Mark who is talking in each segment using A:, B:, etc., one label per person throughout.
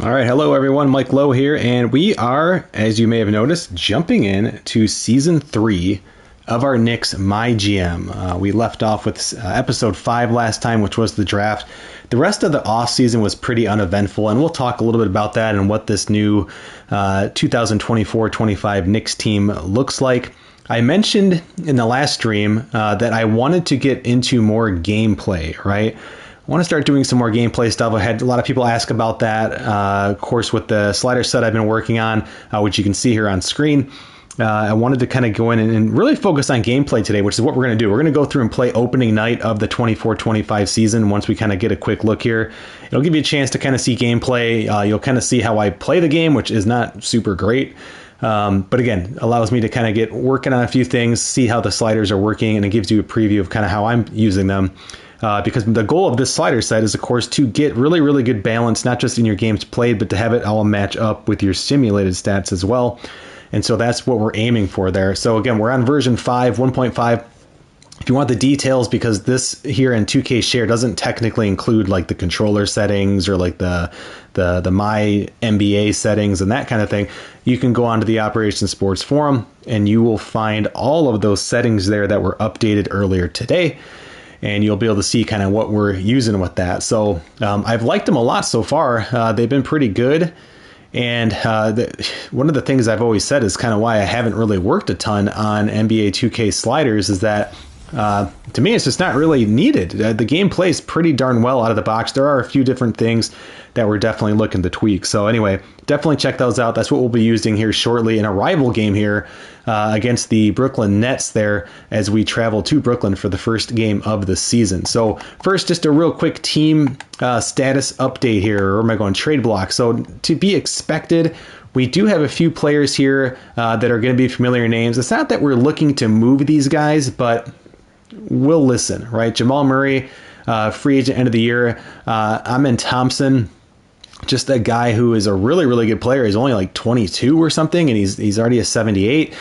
A: All right, hello everyone. Mike Lowe here, and we are, as you may have noticed, jumping in to season 3 of our Knicks MyGM. We left off with episode 5 last time, which was the draft. The rest of the off season was pretty uneventful, and we'll talk a little bit about that and what this new 2024-25 Knicks team looks like. I mentioned in the last stream that I wanted to get into more gameplay, right? I want to start doing some more gameplay stuff. I had a lot of people ask about that. Of course, with the slider set I've been working on, which you can see here on screen. I wanted to kind of go in and really focus on gameplay today, which is what we're going to do. We're going to go through and play opening night of the 24-25 season. Once we kind of get a quick look here, it'll give you a chance to kind of see gameplay. You'll kind of see how I play the game, which is not super great. But again, allows me to kind of get working on a few things, see how the sliders are working, and it gives you a preview of kind of how I'm using them. Because the goal of this slider set is, of course, to get really, really good balance, not just in your games played, but to have it all match up with your simulated stats as well. And so that's what we're aiming for there. So again, we're on version 5, 1.5. If you want the details, because this here in 2K Share doesn't technically include like the controller settings or like the MyNBA settings and that kind of thing, you can go onto the Operation Sports forum and you will find all of those settings there that were updated earlier today. And you'll be able to see kind of what we're using with that. So I've liked them a lot so far. They've been pretty good. And one of the things I've always said is kind of why I haven't really worked a ton on NBA 2K sliders is that to me, it's just not really needed. The game plays pretty darn well out of the box. There are a few different things that we're definitely looking to tweak. So anyway, definitely check those out. That's what we'll be using here shortly in a rival game here against the Brooklyn Nets there as we travel to Brooklyn for the first game of the season. So first, just a real quick team status update here. Or am I going trade block? So to be expected, we do have a few players here that are going to be familiar names. It's not that we're looking to move these guys, but we'll listen, right? Jamal Murray, free agent end of the year. Amen Thompson, just a guy who is a really, really good player. He's only like 22 or something, and he's already a 78.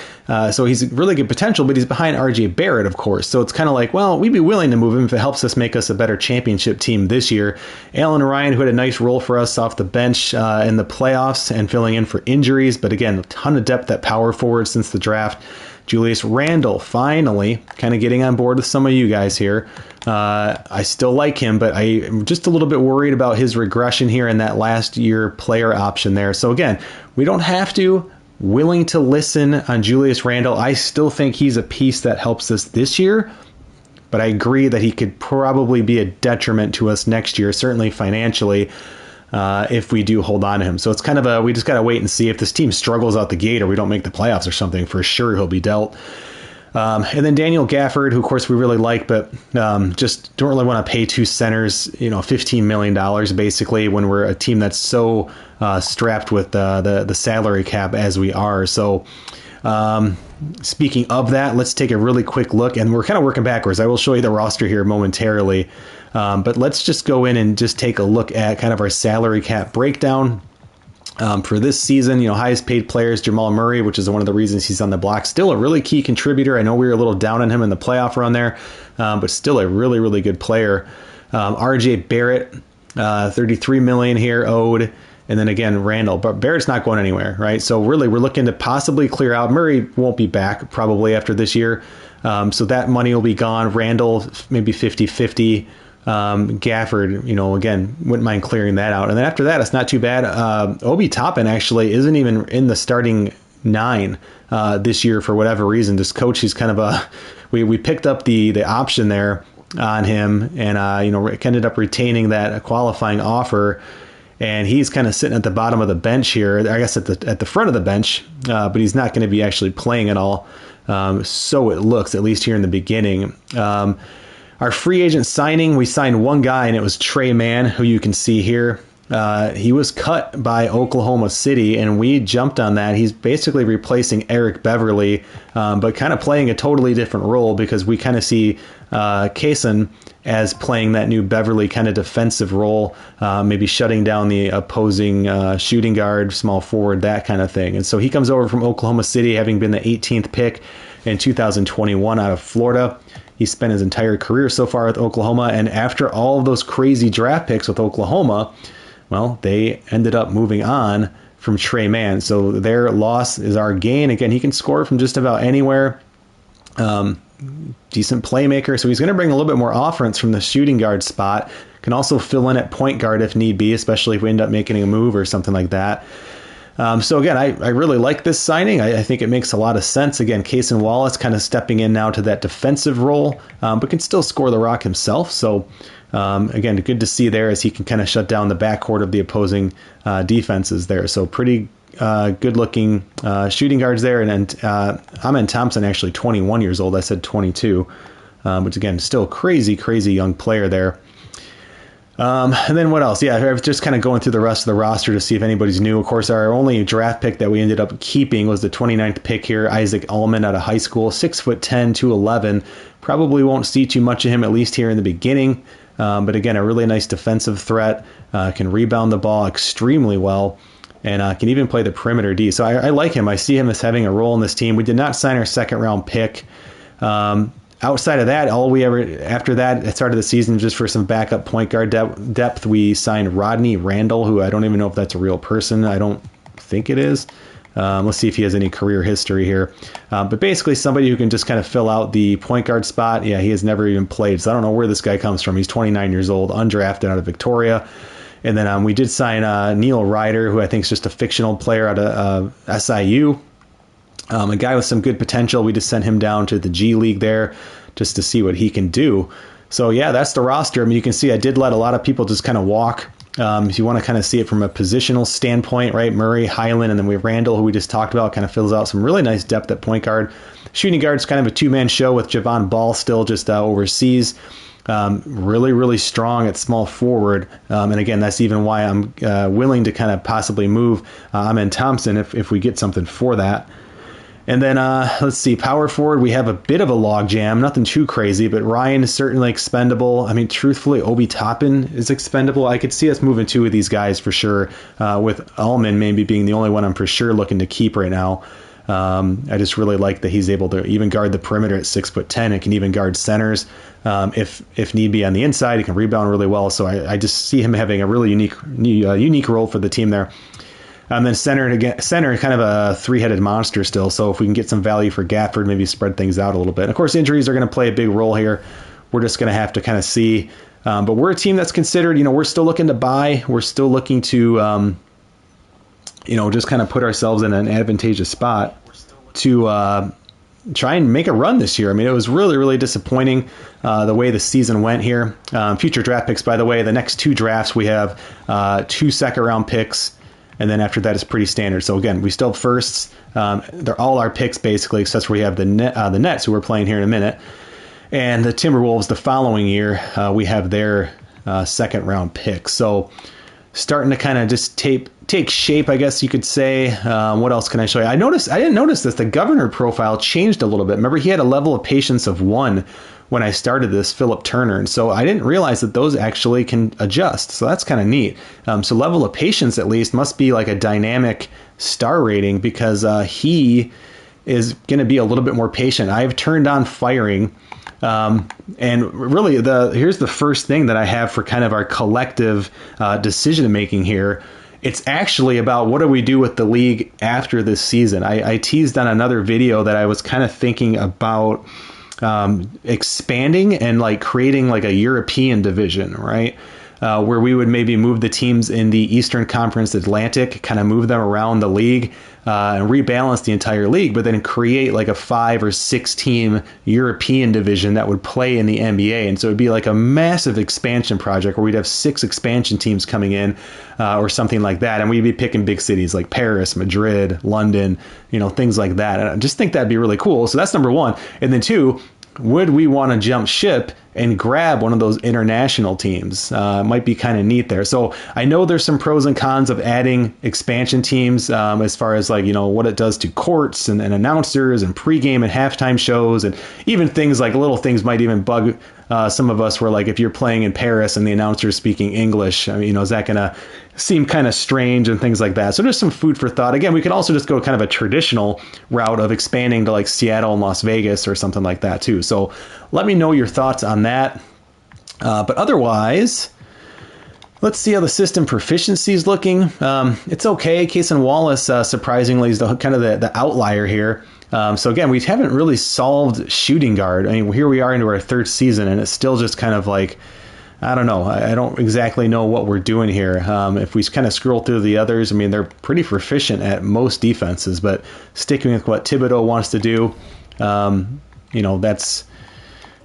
A: So he's really good potential, but he's behind RJ Barrett, of course. So it's kind of like, well, we'd be willing to move him if it helps us make us a better championship team this year. Allen Ryan, who had a nice role for us off the bench in the playoffs and filling in for injuries. But again, a ton of depth at power forward since the draft. Julius Randle, finally, kind of getting on board with some of you guys here. I still like him, but I'm just a little bit worried about his regression here in that last year player option there. So again, we don't have to. Willing to listen on Julius Randle. I still think he's a piece that helps us this year, but I agree that he could probably be a detriment to us next year, certainly financially. If we do hold on to him. So it's kind of we just got to wait and see if this team struggles out the gate or we don't make the playoffs or something. For sure, he'll be dealt. And then Daniel Gafford, who of course we really like, but just don't really want to pay two centers, $15 million basically when we're a team that's so strapped with the salary cap as we are. So speaking of that, let's take a really quick look, and we're kind of working backwards. I will show you the roster here momentarily. But let's just go in and just take a look at kind of our salary cap breakdown for this season. Highest paid players, Jamal Murray, which is one of the reasons he's on the block. Still a really key contributor. I know we were a little down on him in the playoff run there, but still a really, really good player. RJ Barrett, $33 million here owed. And then again, Randall, but Barrett's not going anywhere, right? So really, we're looking to possibly clear out. Murray won't be back probably after this year. So that money will be gone. Randall, maybe 50-50. Gafford, again, wouldn't mind clearing that out. And then after that, it's not too bad. Obi Toppin actually isn't even in the starting 9 this year for whatever reason. This coach, he's kind of we picked up the option there on him, and ended up retaining that qualifying offer. And he's kind of sitting at the bottom of the bench here, I guess at the front of the bench, but he's not going to be actually playing at all. So it looks, at least here in the beginning. Our free agent signing, we signed one guy, and it was Trey Mann, who you can see here. He was cut by Oklahoma City, and we jumped on that. He's basically replacing Eric Beverly, but kind of playing a totally different role because we kind of see Kaysen as playing that new Beverly kind of defensive role, maybe shutting down the opposing shooting guard, small forward, that kind of thing. And so he comes over from Oklahoma City, having been the 18th pick in 2021 out of Florida. He spent his entire career so far with Oklahoma, and after all of those crazy draft picks with Oklahoma, well, they ended up moving on from Trey Mann. So their loss is our gain. Again, he can score from just about anywhere. Decent playmaker. So he's going to bring a little bit more offense from the shooting guard spot. Can also fill in at point guard if need be, especially if we end up making a move or something like that. So again, I really like this signing. I think it makes a lot of sense. Again, Cason Wallace kind of stepping in now to that defensive role, but can still score the rock himself. So again, good to see there as he can kind of shut down the backcourt of the opposing defenses there. So pretty good-looking shooting guards there. And Amen Thompson, actually 21 years old. I said 22, which again, still crazy young player there. And then what else? Yeah, I was just kind of going through the rest of the roster to see if anybody's new. Of course, our only draft pick that we ended up keeping was the 29th pick here, Isaac Allman out of high school, 6'10", 211. Probably won't see too much of him, at least here in the beginning. But again, a really nice defensive threat, can rebound the ball extremely well, and can even play the perimeter D. So I like him. I see him as having a role in this team. We did not sign our second round pick. Outside of that, after that, at the start of the season, just for some backup point guard depth, we signed Rodney Randall, who I don't even know if that's a real person. I don't think it is. Let's see if he has any career history here. But basically somebody who can just kind of fill out the point guard spot. Yeah, he has never even played, so I don't know where this guy comes from. He's 29 years old, undrafted out of Victoria. And then we did sign Neil Ryder, who I think is just a fictional player out of SIU. A guy with some good potential. We just sent him down to the G League there just to see what he can do. So yeah, that's the roster. I mean, you can see I did let a lot of people just kind of walk. If you want to kind of see it from a positional standpoint, right? Murray, Highland, and then we have Randall, who we just talked about, kind of fills out some really nice depth at point guard. Shooting guard's kind of a two-man show with Javon Ball still just overseas. Really strong at small forward. And again, that's even why I'm willing to kind of possibly move Amen Thompson if we get something for that. And then let's see, power forward, we have a bit of a log jam, nothing too crazy, but Ryan is certainly expendable. I mean, truthfully, Obi Toppin is expendable. I could see us moving two of these guys for sure, with Allman maybe being the only one I'm for sure looking to keep right now. I just really like that he's able to even guard the perimeter at 6'10" and can even guard centers. If need be on the inside, he can rebound really well. So I just see him having a really unique role for the team there. And then center, kind of a three-headed monster still. So if we can get some value for Gafford, maybe spread things out a little bit. And of course, injuries are going to play a big role here. We're just going to have to kind of see. But we're a team that's considered, we're still looking to buy. We're still looking to, just kind of put ourselves in an advantageous spot to try and make a run this year. I mean, it was really disappointing the way the season went here. Future draft picks, by the way, the next two drafts, we have 2 second-round picks. And then after that, it's pretty standard. So again, we still have firsts. They're all our picks basically, except for we have the Nets, who we're playing here in a minute, and the Timberwolves the following year. We have their second round pick. So starting to kind of just take shape, I guess you could say. What else can I show you? I didn't notice this. The governor profile changed a little bit. Remember, he had a level of patience of 1 when I started this, Philip Turner. And so I didn't realize that those actually can adjust. So that's kind of neat. So level of patience, at least, must be like a dynamic star rating, because he is going to be a little bit more patient. I've turned on firing. And really, here's the first thing that I have for kind of our collective decision making here. It's actually about what do we do with the league after this season. I teased on another video that I was kind of thinking about expanding and like creating like a European division, right? Where we would maybe move the teams in the Eastern Conference Atlantic, kind of move them around the league and rebalance the entire league, but then create like a 5 or 6 team European division that would play in the NBA. And so it'd be like a massive expansion project where we'd have 6 expansion teams coming in or something like that. And we'd be picking big cities like Paris, Madrid, London, things like that. And I just think that'd be really cool. So that's number 1. And then 2, would we want to jump ship and grab one of those international teams? Might be kind of neat there. So I know there's some pros and cons of adding expansion teams as far as like, what it does to courts and announcers and pregame and halftime shows, and even things like little things might even bug some of us where like if you're playing in Paris and the announcer's speaking English, I mean, is that going to seem kind of strange and things like that? So there's some food for thought. Again, we could also just go kind of a traditional route of expanding to like Seattle and Las Vegas or something like that too. So let me know your thoughts on that. But otherwise, Let's see how the system proficiency is looking. It's okay. Cason Wallace, surprisingly, is kind of the outlier here. So again, we haven't really solved shooting guard. I mean, here we are into our third season, and it's still just kind of like, I don't know. I don't exactly know what we're doing here. If we kind of scroll through the others, I mean, they're pretty proficient at most defenses, but sticking with what Thibodeau wants to do, that's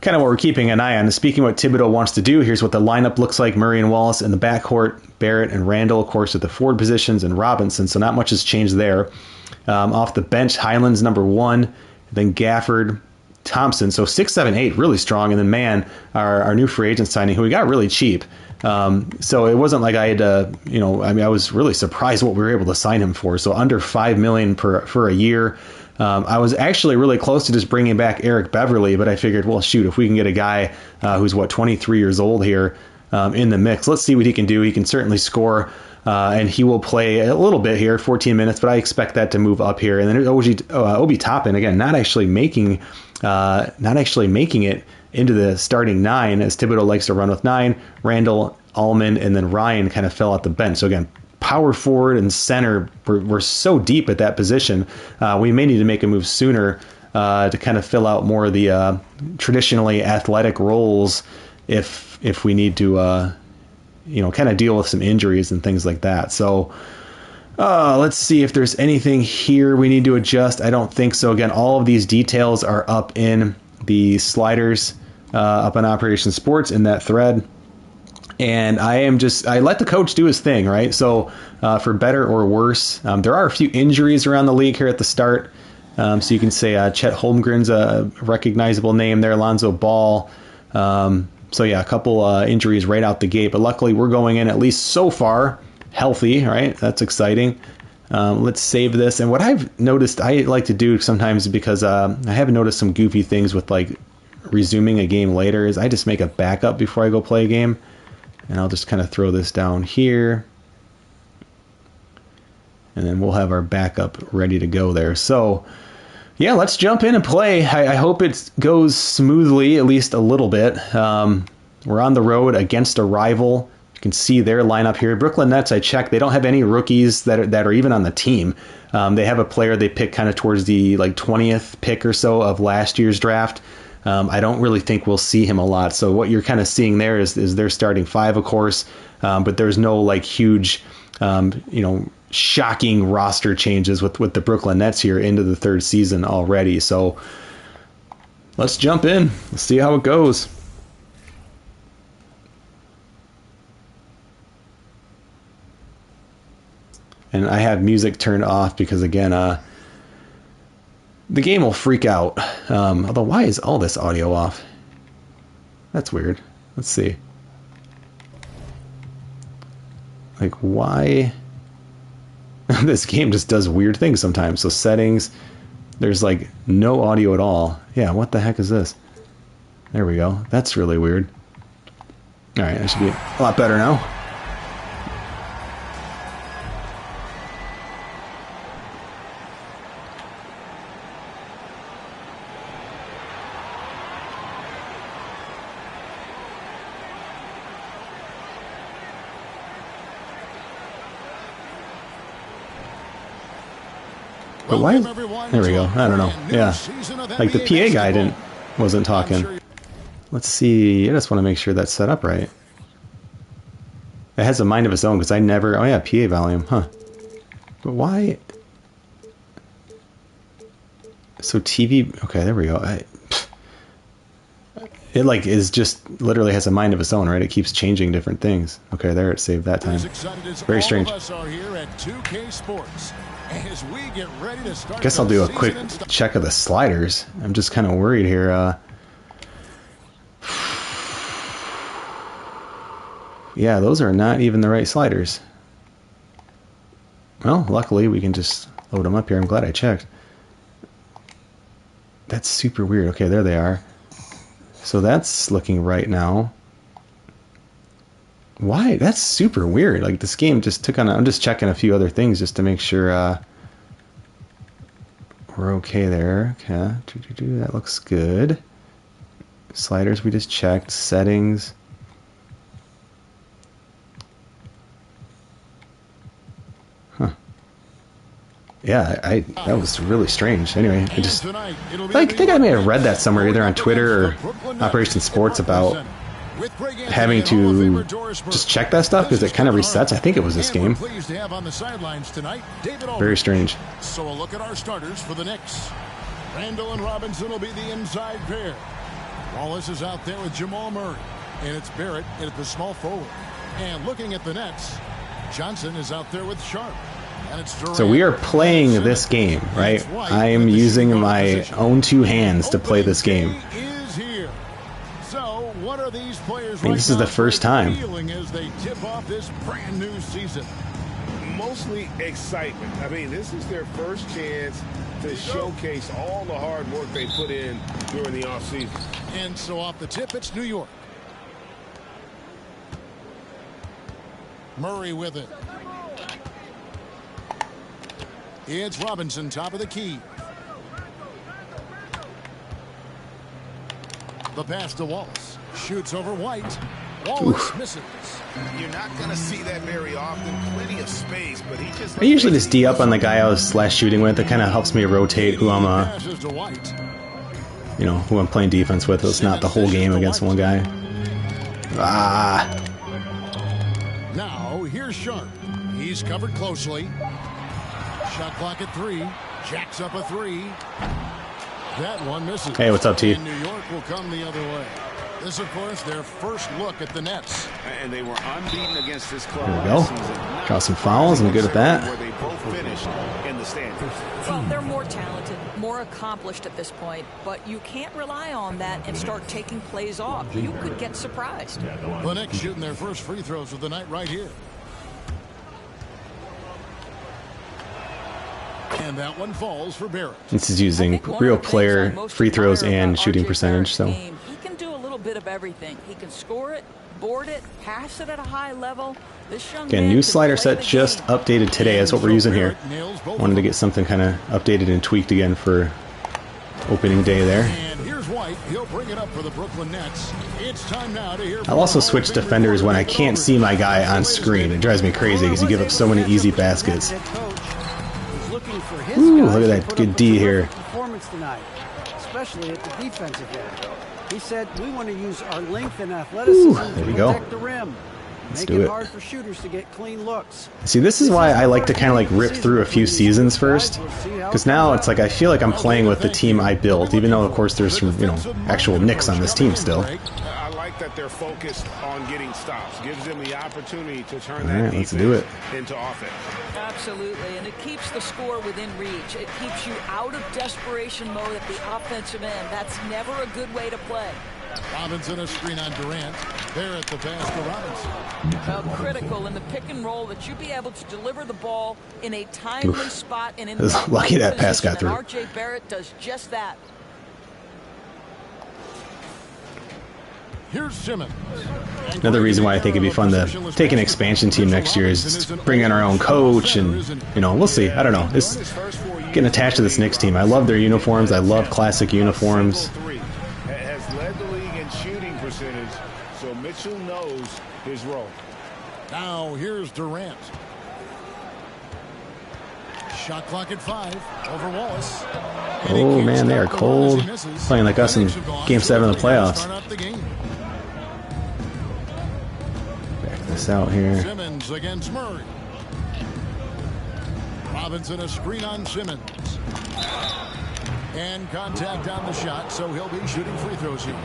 A: kind of what we're keeping an eye on. Speaking of what Thibodeau wants to do, here's what the lineup looks like. Murray and Wallace in the backcourt, Barrett and Randall, of course, at the forward positions, and Robinson, so not much has changed there. Off the bench, Highland's number 1, then Gafford, Thompson, so 6, 7, 8, really strong, and then Mann, our new free agent signing, who we got really cheap. So it wasn't like I had to, I was really surprised what we were able to sign him for, so under $5 million for a year. I was actually really close to just bringing back Eric Beverly, but I figured, well, shoot, if we can get a guy who's, 23 years old here in the mix, let's see what he can do. He can certainly score, and he will play a little bit here, 14 minutes, but I expect that to move up here. And then Obi Toppin, again, not actually making it into the starting 9, as Thibodeau likes to run with 9. Randall, Allman, and then Ryan kind of fell out the bench. So again, power forward and center, we're so deep at that position. We may need to make a move sooner to kind of fill out more of the traditionally athletic roles if we need to, kind of deal with some injuries and things like that. So let's see if there's anything here we need to adjust. I don't think so. Again, all of these details are up in the sliders, up on Operation Sports in that thread. And I let the coach do his thing, right? So for better or worse, there are a few injuries around the league here at the start. So you can say Chet Holmgren's a recognizable name there, Alonzo Ball. So yeah, a couple injuries right out the gate. But luckily, we're going in, at least so far, healthy, right? That's exciting. Let's save this. And what I've noticed I like to do sometimes, because I haven't noticed some goofy things with like resuming a game later, is I just make a backup before I go play a game. And I'll just kind of throw this down here. And then we'll have our backup ready to go there. So, yeah, let's jump in and play. I hope it goes smoothly, at least a little bit. We're on the road against a rival. You can see their lineup here. Brooklyn Nets, I checked. They don't have any rookies that are even on the team. They have a player they picked kind of towards the 20th pick or so of last year's draft. I don't really think we'll see him a lot. So what you're kind of seeing there is their starting 5, of course, but there's no huge, shocking roster changes with the Brooklyn Nets here into the third season already. So let's jump in. Let's see how it goes. And I have music turned off because, again, the game will freak out. Although, why is all this audio off? That's weird. Let's see. Why? This game just does weird things sometimes. So settings, there's no audio at all. Yeah, what the heck is this? There we go. That's really weird. All right, that should be a lot better now. But why? There we go. I don't know. Yeah, the PA guy wasn't talking. Let's see. I just want to make sure that's set up right. It has a mind of its own because I never. Oh yeah, PA volume, huh? But why? So TV. Okay, there we go. It is just literally has a mind of its own, right? It keeps changing different things. Okay, there it saved that time. Very strange. Guess I'll do a quick check of the sliders. I'm just kind of worried here. Yeah, those are not even the right sliders. Well, luckily we can just load them up here. I'm glad I checked. That's super weird. Okay, there they are. So that's looking right now. Why? That's super weird. This game just took on... I'm just checking a few other things just to make sure we're okay there. Okay, that looks good. Sliders we just checked. Settings. yeah, that was really strange. Anyway, I just think I may have read that somewhere, either on Twitter or Operation Sports, about having to just check that stuff because it kind of resets. I think it was this game. Very strange.
B: So a look at our starters for the Knicks. Randall and Robinson will be the inside pair. Wallace is out there with Jamal Murray, and it's Barrett at the small forward. And looking at the Nets, Johnson is out there with Sharp. And it's Durant.
A: So we are playing this game, right? I am using my own two hands to play this game.
B: So what are these players
A: I think this is the first time.
B: As they tip off this brand new season?
C: Mostly excitement. I mean, this is their first chance to showcase all the hard work they put in during the offseason.
B: And so off the tip, it's New York. Murray with it. It's Robinson, top of the key. The pass to Wallace. Shoots over White. Wallace misses.
C: You're not going to see that very often. Plenty of space, but he just...
A: I usually just D up on the guy I was shooting with. It kind of helps me rotate who I'm who I'm playing defense with. It's not the whole game against one guy.
B: Now here's Sharp. He's covered closely. Shot clock at 3. Jacks up a 3. That one misses.
A: Hey, what's up, T?
B: And New York will come the other way. This, of course, their first look at the Nets.
C: And they were unbeaten against this club.
A: There we go. Got some fouls. I'm good at that.
C: Where they both finished in the standings.
D: Well, they're more talented, more accomplished at this point, but you can't rely on that and start taking plays off. You could get surprised.
B: The Knicks shooting their first free throws of the night right here. And that one falls for Barrett.
A: This is using real player free throws and shooting percentage. So
D: he can do a little bit of everything. He can score it, board it, pass it at a high level. This young
A: again,
D: man
A: new
D: can
A: slider
D: play
A: set
D: the
A: just
D: game.
A: updated today. That's what we're using here. Wanted to get something kind of updated and tweaked again for opening day there.
B: And here's White. He'll bring it up for the Brooklyn Nets. It's time now to hear.
A: I'll also switch defenders when I can't see my guy on screen. It drives me crazy because you give up so many easy baskets. Ooh, look at that good D here.
E: Performance tonight, especially at the defensive end. He said, "We want to use our length and athleticism
A: there we
E: to
A: go.
E: protect the rim.
A: Let's
E: Make
A: do
E: it
A: it.
E: hard for shooters to get clean looks."
A: See, this is why I like to kind of like rip through a few seasons first, because now it's like I feel like I'm playing with the team I built, even though of course there's some actual Knicks on this team still.
C: I like that they're focused on getting stops. Gives them the opportunity to turn
A: All
C: that
A: right, let's do it.
C: into offense.
D: Absolutely, and it keeps the score within reach. It keeps you out of desperation mode at the offensive end. That's never a good way to play.
B: Robinson a screen on Durant. There at the pass to Robinson.
D: Well, critical in the pick and roll that you be able to deliver the ball in a timely spot and in
A: It was
D: the
A: lucky
D: right
A: that pass got
D: position,
A: through.
D: and R.J. Barrett does just that.
B: Here's Simmons.
A: Another reason why I think it'd be fun to take an expansion team next year is just bring in our own coach, and we'll see. I don't know. It's getting attached to this Knicks team. I love their uniforms. I love classic uniforms.
C: Has led the league in shooting percentage, so Mitchell knows his role.
B: Now here's Durant. Shot clock at 5 over Wallace.
A: Oh man, they are cold. Playing like us in Game 7 of the playoffs. Back this out here.
B: Simmons against Murray. Robinson a screen on Simmons. And contact on the shot, so he'll be shooting free throws here.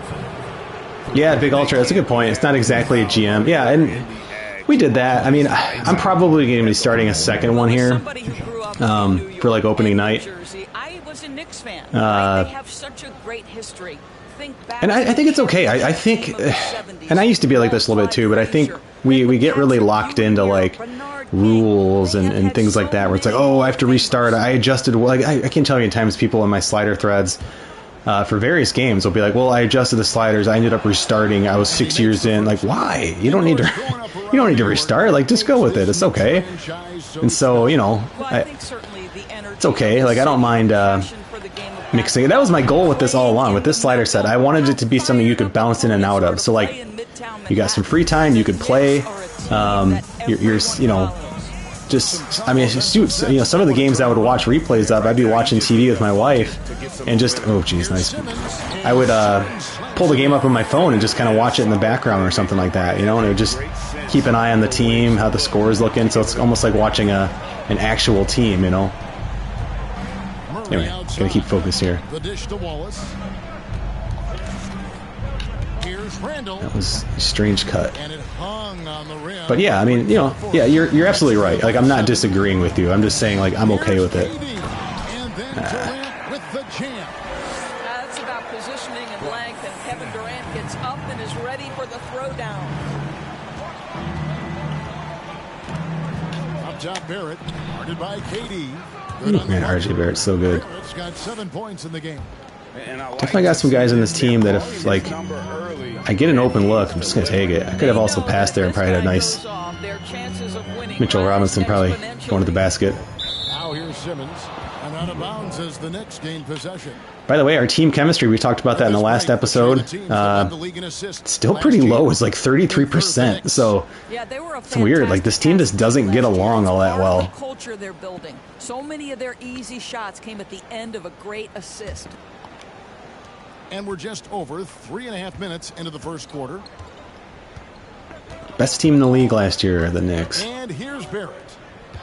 A: Yeah, Big Ultra, that's a good point. It's not exactly a GM. Yeah, and we did that. I mean, I'm probably going to be starting a second one here for like opening night.
D: I was a Knicks fan. They have such a great history.
A: And I think it's okay. I think, and I used to be like this a little bit too, but I think we get really locked into like rules and things like that, where it's like, oh, I have to restart. I adjusted. Like I can't tell you how many times people in my slider threads for various games will be like, well, I adjusted the sliders. I ended up restarting. I was 6 years in. Like, why? You don't need to restart. Like, just go with it. It's okay. And so, it's okay. Like, I don't mind mixing it. That was my goal with this all along. With this slider set, I wanted it to be something you could bounce in and out of. So, like, you got some free time. You could play. just, I mean, shoot, you know, some of the games I would watch replays of, I'd be watching TV with my wife, and just, oh geez, nice. I would pull the game up on my phone and just kind of watch it in the background or something like that, you know, and it would just keep an eye on the team, how the score is looking, so it's almost like watching an actual team, you know. Anyway, gotta keep focused here.
B: The dish to Wallace. Here's Randall.
A: That was a strange cut.
B: And it hung on the rim.
A: But yeah, I mean, you know, yeah, you're absolutely right. Like, I'm not disagreeing with you. I'm just saying, like, I'm okay with it.
B: And then Durant with the jam.
D: That's about positioning and length, and Kevin Durant gets up and is ready for the throwdown.
B: Up top, Barrett, guarded by KD.
A: Man, RJ Barrett's so good.
B: Barrett's got 7 points in the game.
A: Definitely got some guys on this team that if, like, I get an open look, I'm just going to take it. I could have also passed there and probably had a nice Mitchell Robinson probably going to the basket.
B: Now here's Simmons, and out of bounds as the Knicks gain possession.
A: By the way, our team chemistry, we talked about that in the last episode, still pretty low. It's like 33%. So it's weird. Like, this team just doesn't get along all that well.
D: Culture they're building. So many of their easy shots came at the end of a great assist.
B: And we're just over 3.5 minutes into the first quarter.
A: Best team in the league last year, the Knicks.
B: And here's Barrett.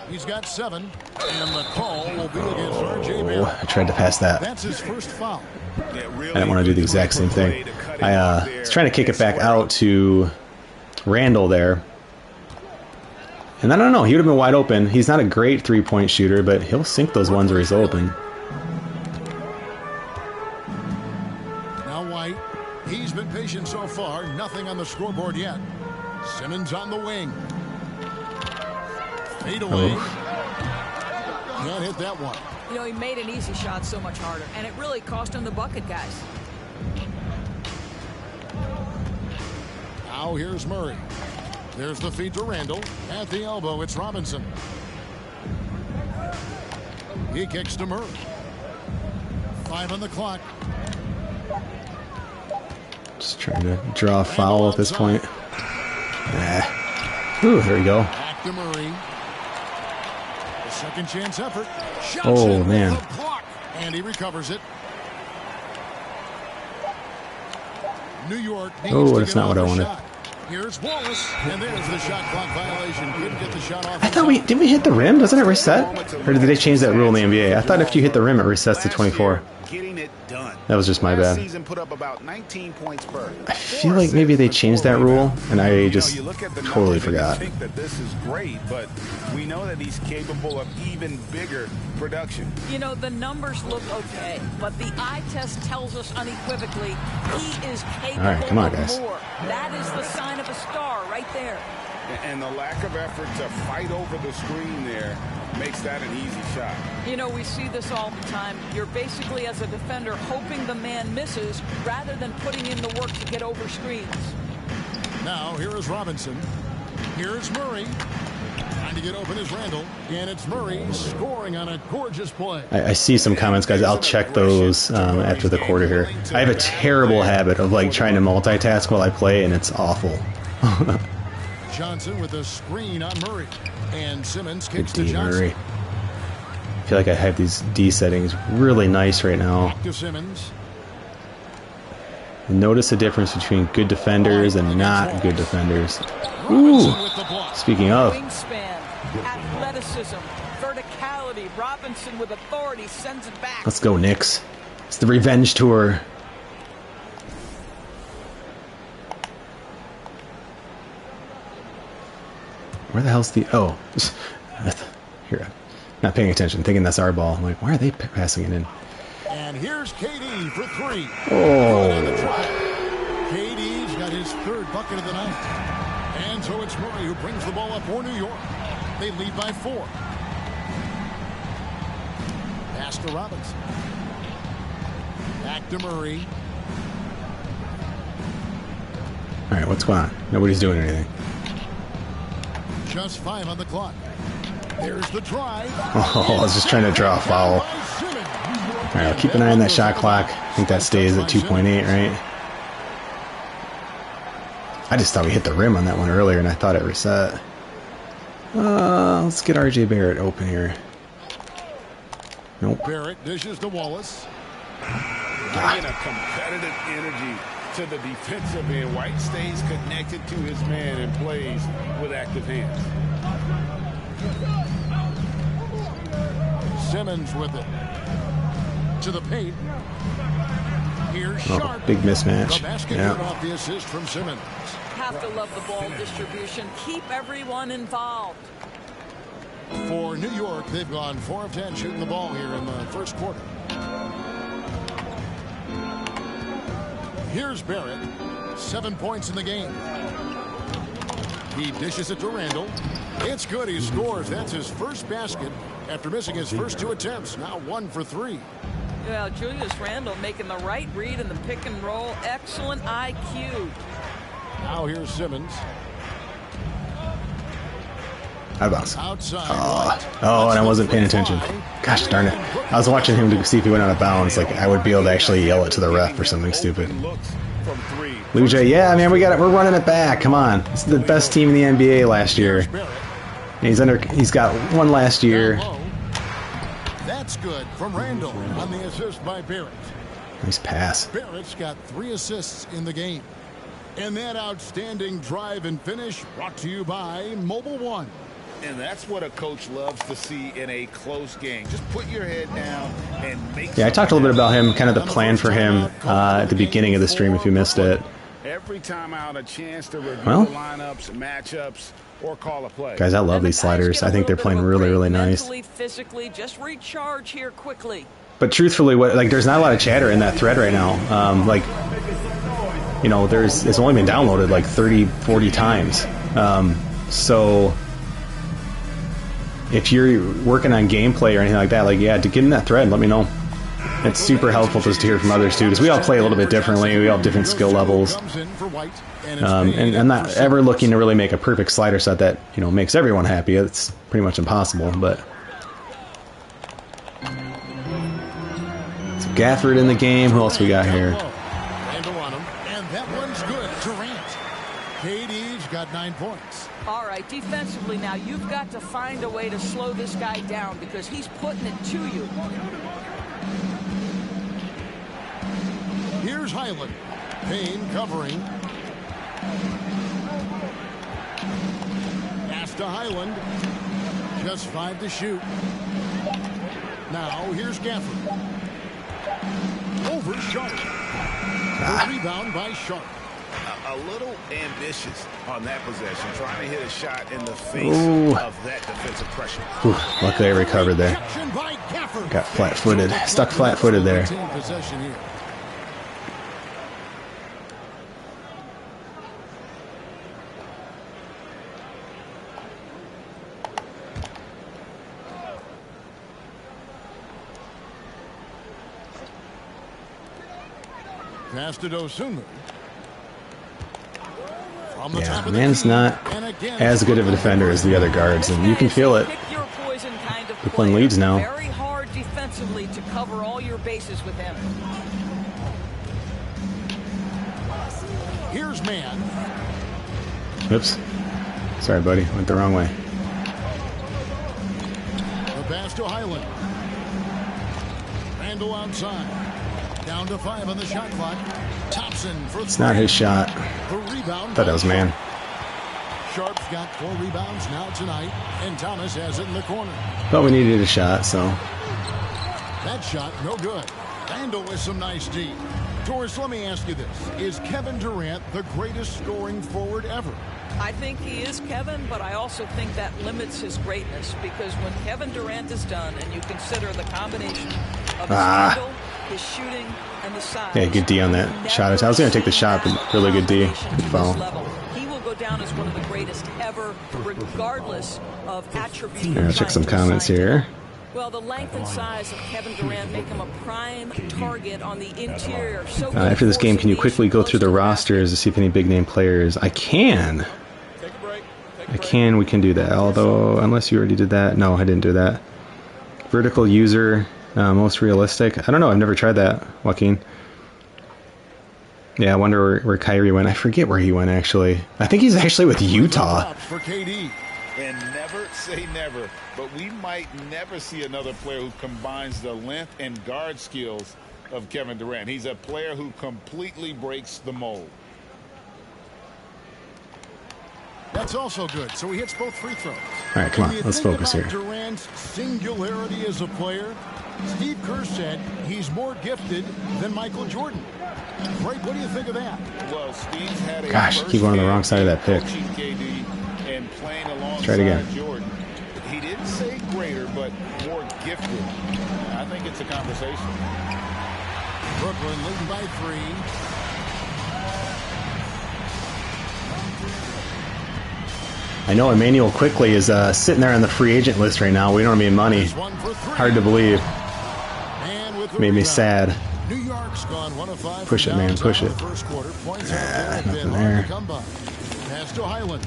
B: He's got 7, and the call will be against RJ Barrett.
A: I tried to pass that.
B: That's his first foul.
A: I didn't want to do the exact same thing. I was trying to kick it back out to Randall there. And I don't know, he would have been wide open. He's not a great three-point shooter, but he'll sink those ones where he's open.
B: Now White, he's been patient so far. Nothing on the scoreboard yet. Simmons on the wing. Fade away. Can't hit that one.
D: You know, he made an easy shot so much harder, and it really cost him the bucket, guys.
B: Now here's Murray. There's the feed to Randall. At the elbow, it's Robinson. He kicks to Murray. 5 on the clock.
A: Just trying to draw a foul at this point. Ooh, there we go.
B: Back to Murray. The second chance effort. Shots
A: Oh, man.
B: the block, and he recovers it. New York needs
A: Oh,
B: to
A: that's
B: get
A: not what I
B: on the
A: wanted.
B: shot. Here's Wallace, and there's the shot clock violation. Couldn't get the shot off.
A: I thought didn't we hit the rim? Doesn't it reset? Or did they change that rule in the NBA? I thought if you hit the rim, it resets to 24.
F: Getting it done.
A: That was just my bad.
F: Season put up about 19 points per.
A: I feel like maybe they changed that rule, and I just totally forgot.
F: I think that this is great, but we know that he's capable of even bigger production.
D: You know, the numbers look okay, but the eye test tells us unequivocally he is capable
A: All right, come on,
D: of
A: guys.
D: more. That is the sign of a star right there.
F: And the lack of effort to fight over the screen there makes that an easy shot.
D: You know, we see this all the time. You're basically, as a defender, hoping the man misses rather than putting in the work to get over screens.
B: Now, here is Robinson. Here's Murray. Trying to get open is Randall. And it's Murray scoring on a gorgeous play.
A: I see some comments, guys. I'll check those after the quarter here. I have a terrible habit of, like, trying to multitask while I play, and it's awful.
B: Johnson with a screen on Murray. And Simmons
A: Good
B: kicks to
A: D,
B: Johnson.
A: Murray. I feel like I have these D settings really nice right now.
B: Back to Simmons.
A: Notice the difference between good defenders and not good defenders.
B: Robinson with the block.
A: Speaking of,
D: Wingspan, athleticism, verticality. Robinson with authority sends it back.
A: let's go, Knicks. It's the revenge tour. Where the hell's the... Oh. Here. Not paying attention. Thinking that's our ball. I'm like, why are they passing it in?
B: And here's KD for 3.
A: Oh.
B: On the try. KD's got his 3rd bucket of the night. And so it's Murray who brings the ball up for New York. They lead by 4. Pass to Robinson. Back to Murray.
A: All right, what's going on? Nobody's doing anything.
B: Just 5 on the clock. There's the drive.
A: Oh, I was just trying to draw a foul. All right, I'll keep an eye on that shot clock. I think that stays at 2.8, right? I just thought we hit the rim on that one earlier, and I thought it reset. Let's get RJ Barrett open here. Nope.
B: Barrett dishes to Wallace.
C: Bringing a competitive energy to the defensive end. White stays connected to his man and plays with active hands.
B: Simmons with it. To the paint. Here's Sharp.
A: Big mismatch.
B: The basket
A: Yeah.
B: off the assist from Simmons.
D: Have to love the ball distribution. Keep everyone involved.
B: For New York, they've gone 4 of 10 shooting the ball here in the first quarter. Here's Barrett. 7 points in the game. He dishes it to Randall. It's good. He scores. That's his first basket after missing his first 2 attempts. Now 1 for 3.
D: Well, Julius Randle making the right read in the pick and roll. Excellent IQ.
B: Now here's Simmons.
A: Out of bounds.
B: Outside.
A: Oh, and I wasn't paying attention. Gosh darn it. I was watching him to see if he went out of bounds. Like, I would be able to actually yell it to the ref or something stupid. Lou J, yeah, man, we're running it back. Come on. It's the best team in the NBA last year. And he's got one last year.
B: That's good from Randall on the assist by Barrett.
A: Nice pass.
B: Barrett's got 3 assists in the game. And that outstanding drive and finish brought to you by Mobile One.
F: And that's what a coach loves to see in a close game. Just put your head down and make.
A: Yeah, I talked a little bit about him, kind of the plan for him at the beginning of the stream if you missed it.
C: Every time out, a chance to review
A: Well,
C: lineups, matchups, or call a play.
A: guys, I love these sliders. I think they're playing really, really nice.
D: Mentally, physically, just recharge here quickly.
A: But truthfully, there's not a lot of chatter in that thread right now. It's only been downloaded like 30, 40 times. So if you're working on gameplay or anything like that, to get in that thread, let me know. It's super helpful just to hear from others too, because we all play a little bit differently. We all have different skill levels. And I'm not ever looking to really make a perfect slider set that makes everyone happy. It's pretty much impossible. But so Gafford in the game. Who else we got here?
B: And that one's good. Durant. KD's got 9 points.
D: All right, defensively now, you've got to find a way to slow this guy down because he's putting it to you.
B: Here's Highland. Payne covering. Pass to Highland. Just 5 to shoot. Now here's Gafford. Over Sharp. The rebound by Sharp.
C: A little ambitious on that possession, trying to hit a shot in the face of that defensive pressure.
A: Luckily I recovered there. Got flat-footed. Stuck flat-footed there.
B: Pass to Dosunmu.
A: Yeah, man's not as good of a defender as the other guards, and you can feel it. They're playing leads now.
D: Very hard defensively to cover all your bases with him.
B: Here's man.
A: Oops. Sorry, buddy. Went the wrong way.
B: The pass to Highland. Randall outside. Down to 5 on the shot clock. Thompson for 3.
A: It's not his shot.
B: The rebound.
A: Thought that was man.
B: Sharp's got 4 rebounds now tonight, and Thomas has it in the corner.
A: But we needed a shot, so.
B: That shot, no good. Randall with some nice D. Doris, let me ask you this. Is Kevin Durant the greatest scoring forward ever?
D: I think he is, Kevin, but I also think that limits his greatness because when Kevin Durant is done and you consider the combination of his handle, his shooting, and the size.
A: Yeah, good D on that shot. I was going to take the shot, but really good D. Good foul.
D: He will go down as one of the greatest ever, regardless of attributes.
A: Yeah, check some comments here.
D: Well, the length and size of Kevin Durant make him a prime target on the interior. So
A: after this game, can you quickly go through the rosters to see if any big-name players? I can. I can. We can do that. Although, unless you already did that. No, I didn't do that. Vertical user, most realistic. I don't know. I've never tried that, Joaquin. Yeah, I wonder where Kyrie went. I forget where he went, actually. I think he's actually with Utah.
F: And never say never, but we might never see another player who combines the length and guard skills of Kevin Durant. He's a player who completely breaks the mold.
B: That's also good. So he hits both free throws.
A: All right, come on. Let's focus here.
B: Durant's singularity as a player, Steve Kerr said he's more gifted than Michael Jordan. Greg, what do you think of that?
F: Well, Steve's had a
A: Gosh, keep going on the wrong side of that pick.
F: And playing alongside
A: Try it again.
F: Jordan. He didn't say greater, but more gifted. I think it's a conversation.
B: Brooklyn leading by 3.
A: I know Emmanuel Quickly is sitting there on the free agent list right now. We don't have any money. Hard to believe. Made me sad.
B: New York's gone 1 of 5.
A: Push it, man. Push it.
B: First quarter. Points
A: nothing there.
B: Pass to Highland.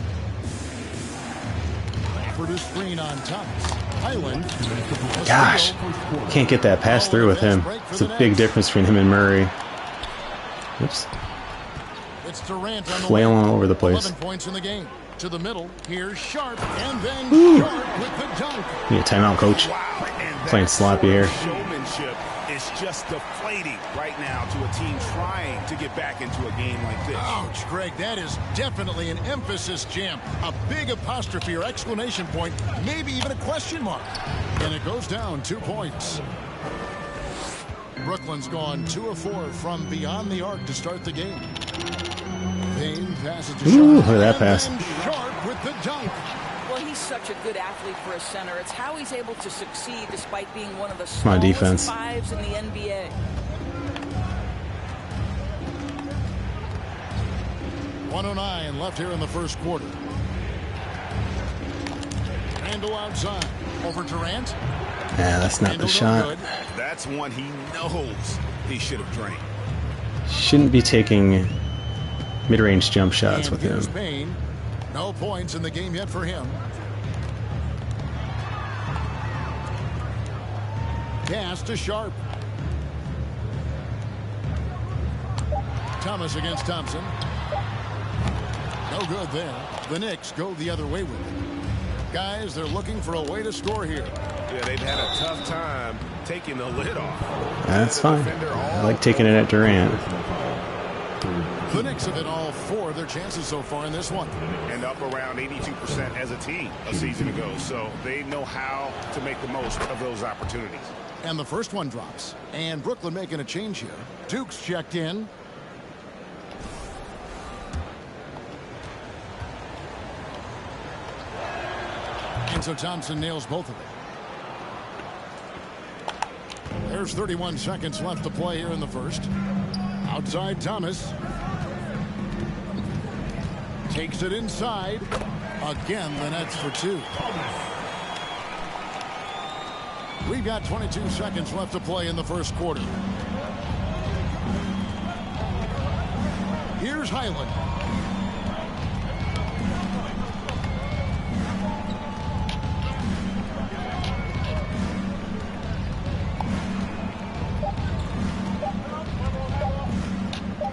B: For the screen on Thomas. Highland.
A: Gosh, can't get that pass through with him. It's a big difference between him and Murray. Oops.
B: It's Durant on the
A: flailing all over the place.
B: 11 points in the game. To the middle. Here's Sharp. And then Sharp with the dunk.
A: Need a timeout, coach. Playing sloppy here.
F: Showmanship is just deflating right now to a team trying to get back into a game like this.
B: Ouch, Greg, that is definitely an emphasis jam. A big apostrophe or exclamation point, maybe even a question mark. And it goes down 2 points. Brooklyn's gone 2 of 4 from beyond the arc to start the game. Payne passes to
A: Ooh,
B: Sharp.
A: look at that pass.
B: Sharp with the dunk.
D: Well, he's such a good athlete for a center. It's how he's able to succeed despite being one of the
A: My
D: smallest
A: defense.
D: fives in the NBA.
B: .109 left here in the first quarter. Randall outside. Over Durant.
A: Yeah, that's not the shot.
F: That's one he knows he should have drained.
A: Shouldn't be taking mid-range jump shots with him.
B: Payne. No points in the game yet for him. Pass to Sharp. Thomas against Thompson. No good there. The Knicks go the other way with it. Guys, they're looking for a way to score here.
C: Yeah, they've had a tough time taking the lid off.
A: That's fine. I like taking it at Durant.
B: The Knicks have hit all 4 of their chances so far in this one.
F: And up around 82% as a team a season ago. So they know how to make the most of those opportunities.
B: And the first one drops. And Brooklyn making a change here. Duke's checked in. And so Thompson nails both of them. There's 31 seconds left to play here in the first. Outside Thomas. Takes it inside. Again, the Nets for 2. We've got 22 seconds left to play in the first quarter. Here's Highland.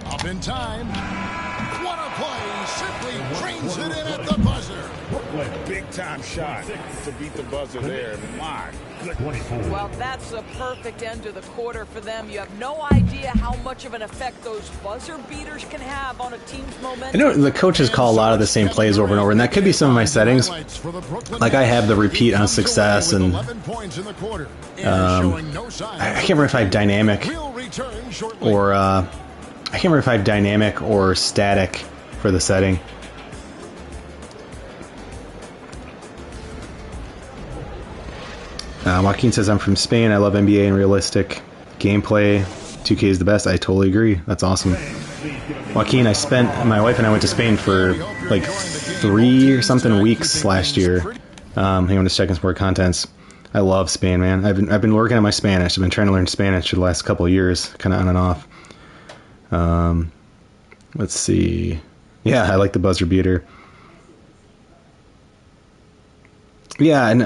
B: Up in time. What a play. Simply drains it in at the buzzer.
F: Big time shot to beat the buzzer there. My goodness.
D: Well, that's a perfect end to the quarter for them. You have no idea how much of an effect those buzzer beaters can have on a team's momentum.
A: I know the coaches call a lot of the same plays over and over, and that could be some of my settings. Like I have the repeat on success, and I can't remember if I have dynamic or I can't remember if I have dynamic or static for the setting. Joaquin says, I'm from Spain. I love NBA and realistic gameplay. 2K is the best. I totally agree. That's awesome. Joaquin, my wife and I went to Spain for like 3 or something weeks last year. Hang on, just checking some more contents. I love Spain, man. I've been working on my Spanish. I've been trying to learn Spanish for the last couple of years, kind of on and off. Let's see. Yeah, I like the buzzer beater. Yeah, and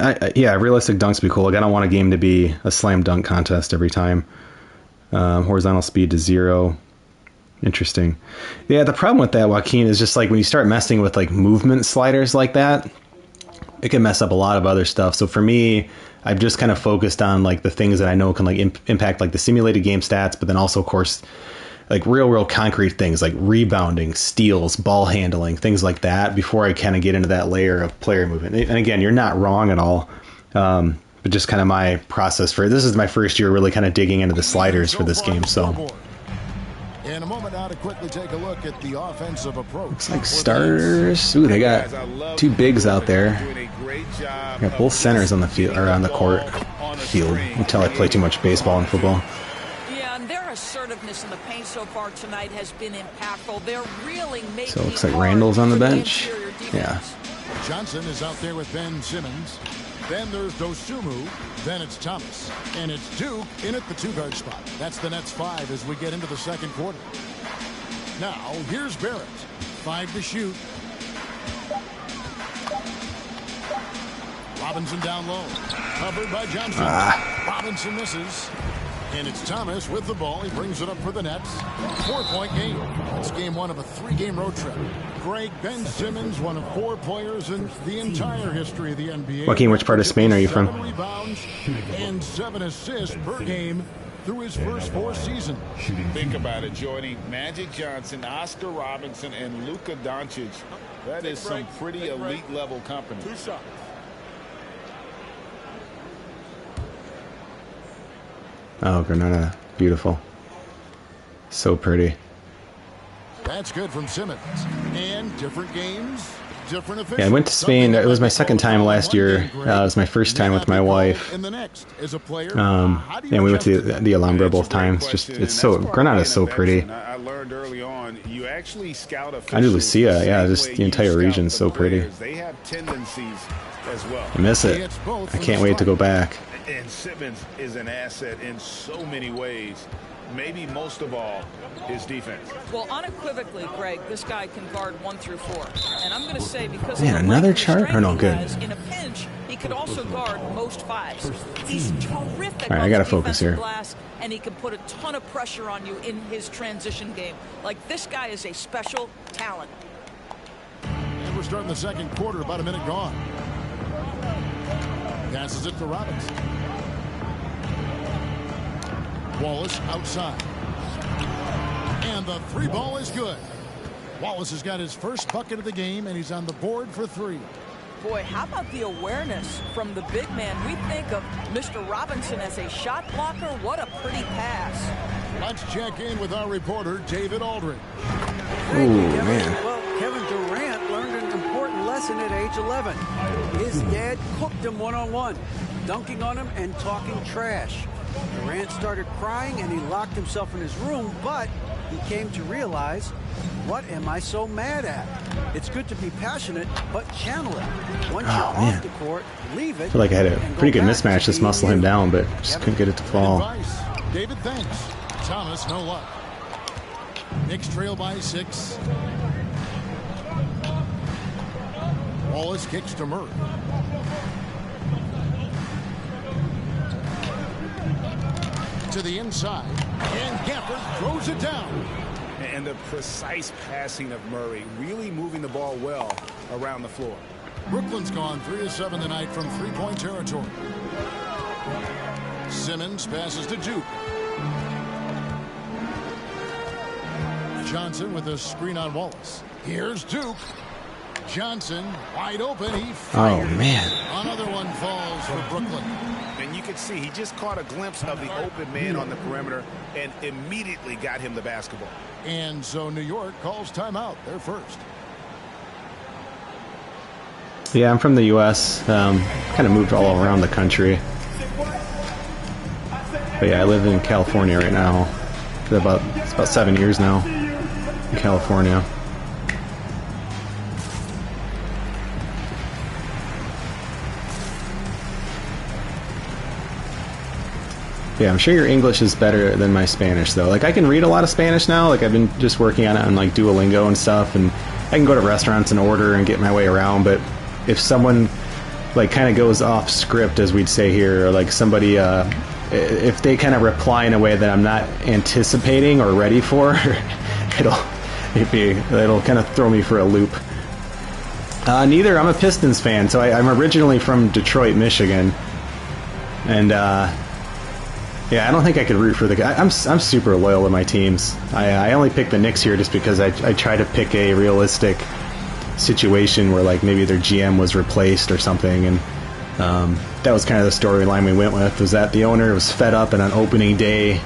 A: realistic dunks be cool. Like I don't want a game to be a slam dunk contest every time. Horizontal speed to 0. Interesting. Yeah, the problem with that, Joaquin, is just like when you start messing with like movement sliders like that, it can mess up a lot of other stuff. So for me, I've just kind of focused on like the things that I know can like impact like the simulated game stats, but then also, of course, like real concrete things like rebounding, steals, ball handling, things like that before I kind of get into that layer of player movement. And again, you're not wrong at all. But just kind of my process for this is my first year really kind of digging into the sliders for this game. So
B: in a moment now to quickly take a look at the offensive approach.
A: Looks like starters. Ooh, they got two bigs out there. Got both centers on the field or on the court field until I play too much baseball and football.
D: Yeah, and their assertiveness in the paint so far tonight has been impactful. They're really making
A: So it looks like Randall's on the bench. Yeah.
B: Johnson is out there with Ben Simmons. Then there's Dosumu. Then it's Thomas. And it's Duke in at the 2-guard spot. That's the Nets 5 as we get into the second quarter. Now, here's Barrett. 5 to shoot. Robinson down low. Covered by Johnson. Robinson misses. And it's Thomas with the ball. He brings it up for the Nets. 4-point game. It's game 1 of a 3-game road trip. Greg, Ben Simmons, one of 4 players in the entire history of the NBA.
A: Joaquin, which part of Spain are you from?
B: 7 rebounds and 7 assists per game through his first 4 seasons.
F: Think about it, Jordy. Magic Johnson, Oscar Robinson, and Luka Doncic. That is some pretty elite level company.
B: 2 shots.
A: Oh, Granada. Beautiful. So pretty.
B: That's good from Simmons. And different games, different officials.
A: Yeah, I went to Spain. It was my second time last year. It was my first time with my wife. And we went to the Alhambra both times. Just it's so Granada is so pretty.
F: I learned early on, you actually scout
A: Andalusia, yeah, just the entire region is so pretty.
F: They have tendencies as well.
A: I miss it. I can't wait to go back.
F: And Simmons is an asset in so many ways. Maybe most of all, his defense.
D: Well, unequivocally, Greg, this guy can guard 1 through 4. And I'm going to say because
A: Man,
D: of the
A: another
D: length and
A: chart?
D: strength
A: Or no,
D: he
A: good.
D: has, in a pinch, he could also guard most 5s. He's terrific.
A: All right, I
D: got
A: to focus here.
D: Glass, and he can put a ton of pressure on you in his transition game. Like, this guy is a special talent.
B: And we're starting the second quarter, about a minute gone. Passes it to Robinson. Wallace outside. And the 3 ball is good. Wallace has got his first bucket of the game, and he's on the board for 3.
D: Boy, how about the awareness from the big man? We think of Mr. Robinson as a shot blocker. What a pretty pass.
B: Let's check in with our reporter, David Aldridge.
E: Thank you,
A: Ooh,
E: Kevin.
A: man.
E: Well, Kevin Durant learned an important lesson at age 11. His dad cooked him one-on-one, dunking on him and talking trash. Durant started crying and he locked himself in his room, but he came to realize, what am I so mad at? It's good to be passionate, but channel it. Once you're off the court, leave it.
A: I feel like I had a pretty good mismatch to muscle him down, but just couldn't get it to fall.
B: Advice. David, thanks. Thomas, no luck. Knicks trail by 6. Wallace kicks to Murray. To the inside, and Gafford throws it down.
C: And the precise passing of Murray, really moving the ball well around the floor.
B: Brooklyn's gone 3 of 7 tonight from 3-point territory. Simmons passes to Duke. Johnson with a screen on Wallace. Here's Duke. Johnson wide open. He fires.
A: Oh, man.
B: Another one falls for Brooklyn.
C: And you can see he just caught a glimpse of the open man on the perimeter and immediately got him the basketball.
B: And so New York calls timeout. They're first.
A: Yeah, I'm from the U.S. Kind of moved all around the country. But yeah, I live in California right now. It's about 7 years now in California. Yeah, I'm sure your English is better than my Spanish, though. Like, I can read a lot of Spanish now. Like, I've been just working on it on, like, Duolingo and stuff, and I can go to restaurants and order and get my way around, but if someone, like, kind of goes off script, as we'd say here, or, like, somebody, if they kind of reply in a way that I'm not anticipating or ready for, it'll kind of throw me for a loop. Neither. I'm a Pistons fan, so I'm originally from Detroit, Michigan, and yeah, I don't think I could root for the guy. I'm super loyal to my teams. I only pick the Knicks here just because I try to pick a realistic situation where like maybe their GM was replaced or something, and that was kind of the storyline we went with. Was that the owner was fed up and on opening day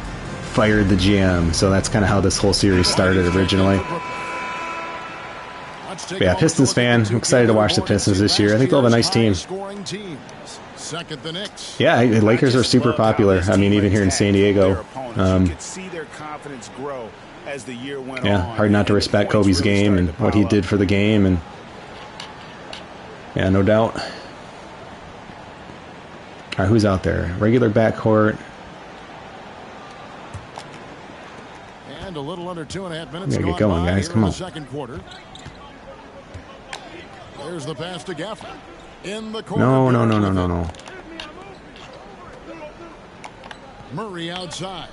A: fired the GM? So that's kind of how this whole series started originally. But yeah, Pistons fan. I'm excited to watch the Pistons this year. I think they'll have a nice team. Yeah, Lakers are super popular. I mean, even here in San Diego. Yeah, hard not to respect Kobe's game and what he did for the game, and yeah, no doubt. All right, who's out there? Regular backcourt.
B: And a little under 2.5 minutes.
A: We gotta get going, guys. Come on.
B: Second quarter. There's the pass to Gafford. In the corner.
A: No.
B: Murray outside.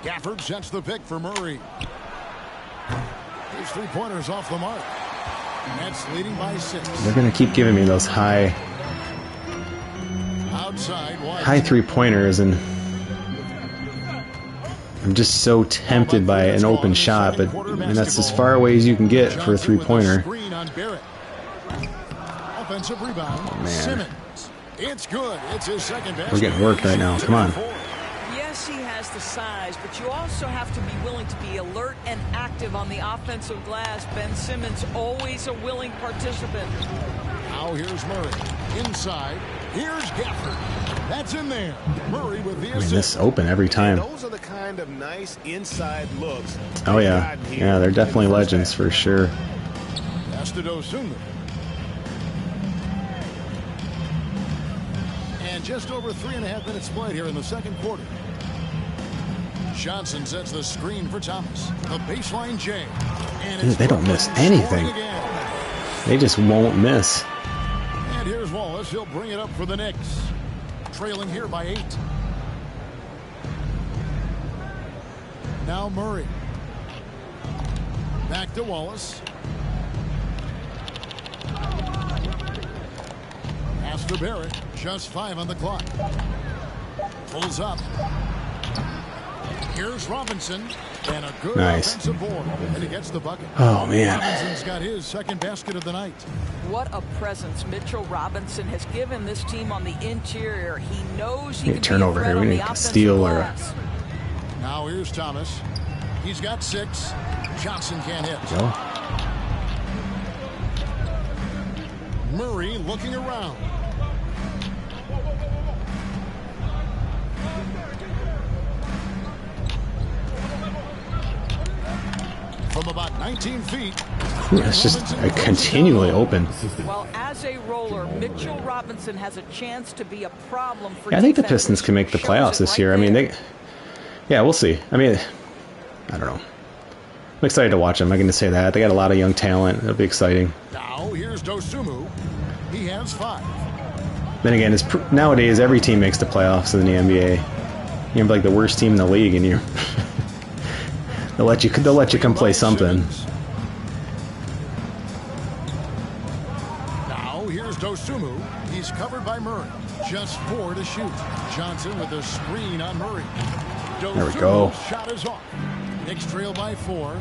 B: Gafford sets the pick for Murray. His three-pointers off the mark. Nets leading by 6.
A: They're gonna keep giving me those high three-pointers, and I'm just so tempted by an open shot, but I mean, that's as far away as you can get for a three-pointer. Oh, man.
B: It's good. It's his second basket.
A: We're getting worked right now. Come on.
D: Yes, he has the size, but you also have to be willing to be alert and active on the offensive glass. Ben Simmons, always a willing participant.
B: Now here's Murray. Inside. Here's Gafford. That's in there. Murray with the assist.
A: I mean, this open every time.
C: Those are the kind of nice inside looks.
A: Oh, yeah. Yeah, they're definitely legends for sure.
B: That's to Dosunmu. And just over 3.5 minutes played here in the second quarter. Johnson sets the screen for Thomas. The baseline J. And
A: they don't miss anything. They just won't miss.
B: And here's Wallace. He'll bring it up for the Knicks. Trailing here by 8. Now Murray. Back to Wallace. Pass to Barrett. Just 5 on the clock. Pulls up. Here's Robinson. And a good offensive board. And he gets the bucket.
A: Oh, man.
B: Robinson's got his second basket of the night.
D: What a presence Mitchell Robinson has given this team on the interior. He knows he can
A: turn over here. We need a steal or
B: Now here's Thomas. He's got 6. Johnson can't hit.
A: Go.
B: Murray looking around. From about 19 feet.
A: It's just continually open.
D: Well, as a roller, Mitchell Robinson has a chance to be a problem for
A: I think the Pistons can make the playoffs this year. I mean, yeah, we'll see. I mean, I don't know. I'm excited to watch them. I'm going to say that. They got a lot of young talent. It'll be exciting.
B: Now here's Dosunmu. He has 5.
A: Then again, nowadays every team makes the playoffs in the NBA. You're like the worst team in the league, and they'll let you come play something.
B: Now here's Dosunmu. He's covered by Murray. Just 4 to shoot. Johnson with a screen on Murray.
A: There we go.
B: Shot is off. Knicks trail by 4.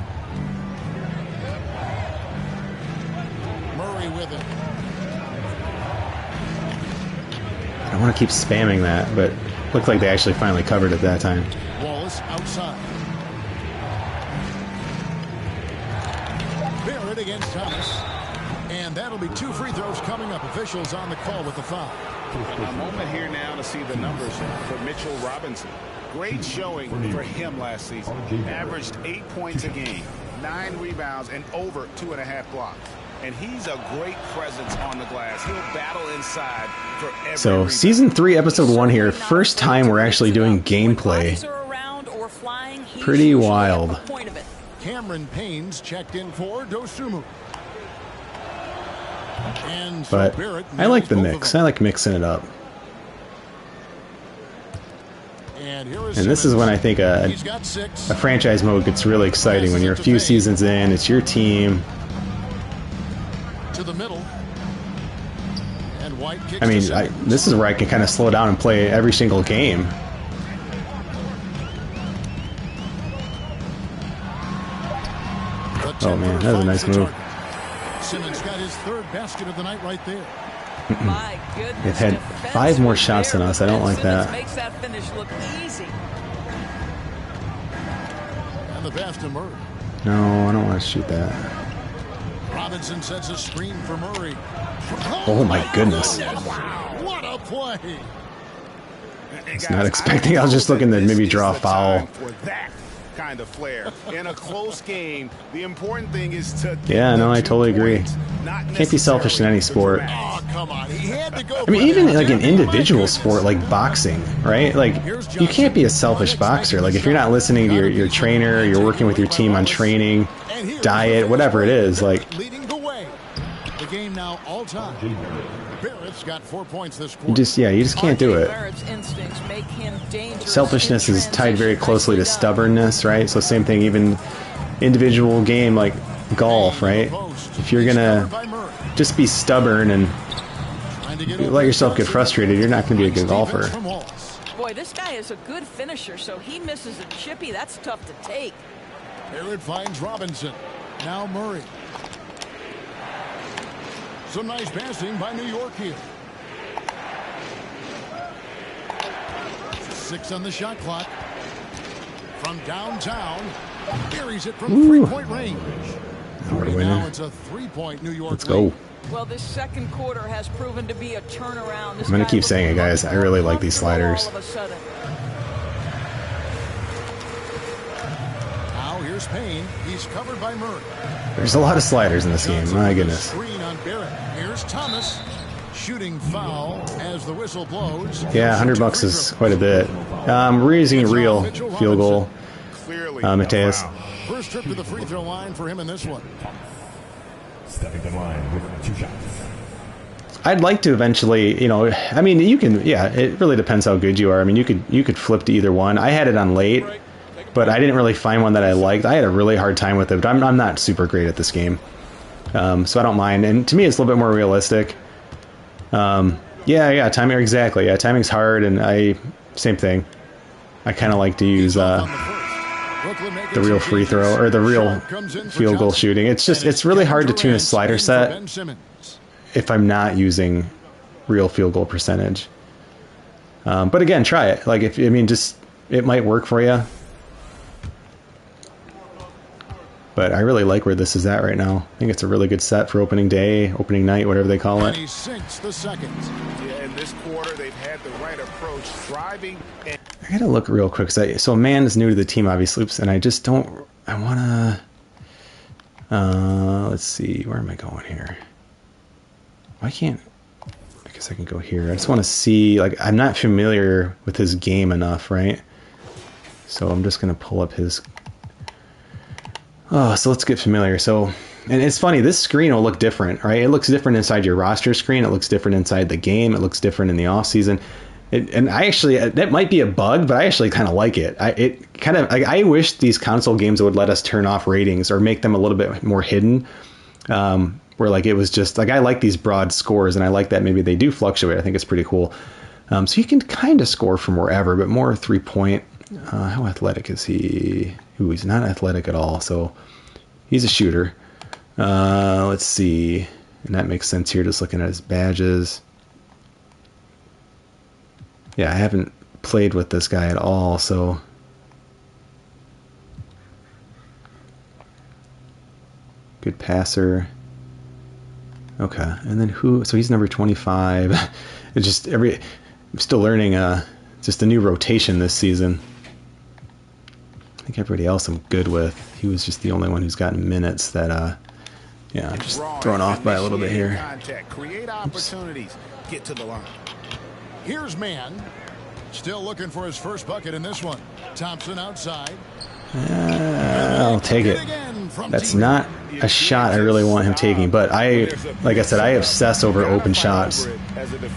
B: Murray with it.
A: I want to keep spamming that, but looked like they actually finally covered it that time.
B: Wallace outside. Barrett against Thomas. And that'll be 2 free throws coming up. Officials on the call with the foul.
C: A moment here now to see the numbers for Mitchell Robinson. Great showing for him last season. Averaged 8 points a game, 9 rebounds, and over 2.5 blocks. And he's a great presence on the glass. He'll battle inside for every
A: So, Season 3, Episode 1 here. First time we're actually doing gameplay. Pretty wild.
B: Cameron Payne's checked in for Dosunmu. And
A: But I like the mix. I like mixing it up. And this is when I think a franchise mode gets really exciting. When you're a few seasons in, it's your team.
B: to the middle. And White kicks
A: I mean,
B: to
A: this is where I can kind of slow down and play every single game. Oh man, that was a nice move.
B: Simmons got his third basket of the night right there.
D: My goodness.
A: They've had 5 more shots than us. I don't like that.
D: Makes that finish look easy.
B: And the pass to Murray.
A: No, I don't want to shoot that.
B: Robinson sets a screen for Murray.
A: Oh my goodness.
B: Wow, what a play.
A: I was not expecting. I was just looking to maybe draw a foul.
C: For that kind of flair in a close game, the important thing is to
A: Yeah, no, I totally agree. Can't be selfish in any sport.
B: Oh, come on. He had to go.
A: I mean, even like an individual sport like boxing, right? Like, you can't be a selfish boxer. Like, if you're not listening to your trainer, you're working with your team on training, diet, whatever it is, like,
B: leading the way. The game now all time. Barrett's got 4 points this quarter.
A: you just can't do it.
D: Barrett's instincts make him dangerous.
A: Selfishness
D: in
A: is tied very
D: transition.
A: closely to
D: Nicely done.
A: stubbornness, right? So same thing, even individual game like golf, right? If you're gonna just be stubborn and let yourself get frustrated, you're not gonna be a good golfer.
D: Boy, this guy is a good finisher, so he misses a chippy. That's tough to take.
B: Barrett finds Robinson. Now Murray. Some nice passing by New York here. 6 on the shot clock. From downtown. Buries it from 3-point range.
A: We're
B: Now
A: winning.
B: it's a 3-point New York
A: Let's go.
B: lead.
D: Well, this second quarter has proven to be a turnaround. This
A: I'm gonna
D: guy
A: keep
D: looks
A: saying it, guys. I really like these
D: comfortable
A: sliders.
D: all of a sudden.
B: Now here's Payne. He's covered by Murray.
A: There's a lot of sliders in this game.
B: Johnson
A: My
B: with a
A: goodness.
B: Screen on Barrett. Here's Thomas. Shooting foul as the whistle blows.
A: Yeah, $100 is quite a bit. We're using a real field goal.
C: clearly
A: Mateus.
C: a foul.
B: First trip to the free throw line for him in this one.
G: Stepping the line with 2 shots.
A: I'd like to eventually, I mean, you can, yeah, it really depends how good you are. I mean, you could flip to either one. I had it on late, but I didn't really find one that I liked. I had a really hard time with it, but I'm not super great at this game. So I don't mind. And to me, it's a little bit more realistic. Yeah, timing, exactly. Yeah, timing's hard, and same thing. I kind of like to use the real free throw, or the real field goal shooting. It's really hard to tune a slider set if I'm not using real field goal percentage. But again, try it. Like, it might work for you. But I really like where this is at right now. I think it's a really good set for opening day, opening night, whatever they call
B: And
A: it.
B: he sinks the second.
C: Yeah, in this quarter, they've had the right approach, driving and
A: I gotta look real quick. So man is new to the team, obviously, and I just don't. I wanna. Let's see. Where am I going here? Why can't? I guess I can go here. I just want to see. Like, I'm not familiar with his game enough, right? So I'm just gonna pull up his. Oh, so let's get familiar. So, and it's funny. This screen will look different, right? It looks different inside your roster screen. It looks different inside the game. It looks different in the off season. And I actually, that might be a bug, but I actually kind of like it. I wish these console games would let us turn off ratings or make them a little bit more hidden. Where like it was just like, I like these broad scores, and I like that maybe they do fluctuate. I think it's pretty cool. So you can kind of score from wherever, but more 3-point. How athletic is he? Ooh, he's not athletic at all. So he's a shooter. Let's see. And that makes sense here, just looking at his badges. Yeah, I haven't played with this guy at all, so. Good passer. Okay, and then who? So he's number 25. It's just I'm still learning just a new rotation this season. I think everybody else I'm good with. He was just the only one who's gotten minutes that, I'm just thrown off by a little bit here.
C: Contact, create opportunities, get to the line.
B: Here's Mann. Still looking for his first bucket in this one. Thompson outside.
A: I'll take it. That's not a shot I really want him taking, but like I said, I obsess over open shots.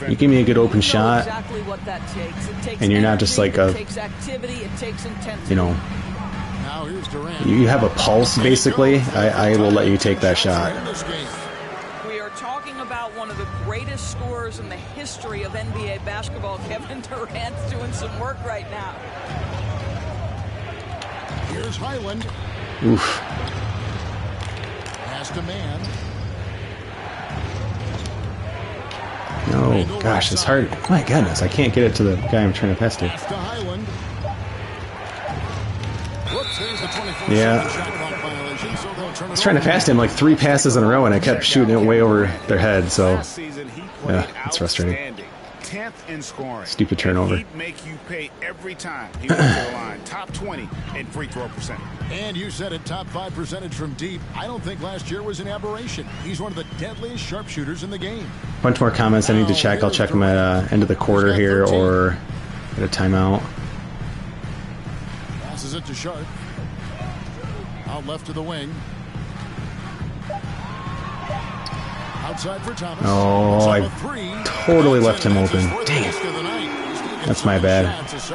A: You give me a good open shot,
D: Exactly what that takes. It takes
A: and you're not just like
D: it takes activity, it takes intensity.
B: Now here's Durant.
A: you have a pulse, basically. I will let you take that shot.
B: In this game.
D: We are one of the greatest scorers in the history of NBA basketball. Kevin Durant's doing some work right now.
B: Here's Highland.
A: Oof.
B: Pass to man.
A: No, gosh, it's hard. My goodness, I can't get it to the guy I'm trying to pass to.
B: Pass to Highland. Whoops, there's the 24-second
A: Yeah.
B: shot clock violation, so they'll turn
A: I
B: it
A: was trying to
B: over.
A: pass him like 3 passes in a row, and I kept shooting it way over their head, so
C: Last season, he played
A: yeah, it's frustrating.
C: outstanding. 10th in scoring.
A: Stupid turnover.
C: He'd make you pay every time he went to the line. Top 20 in free throw percentage.
B: And you said it, top 5 percentage from deep. I don't think last year was an aberration. He's one of the deadliest sharpshooters in the game.
A: bunch more comments I need to check. I'll check them at end of the quarter here or at a timeout.
B: Passes it to Sharp. Out left to the wing. Outside for Thomas.
A: Oh, I totally left him open. Dang it. That's my bad.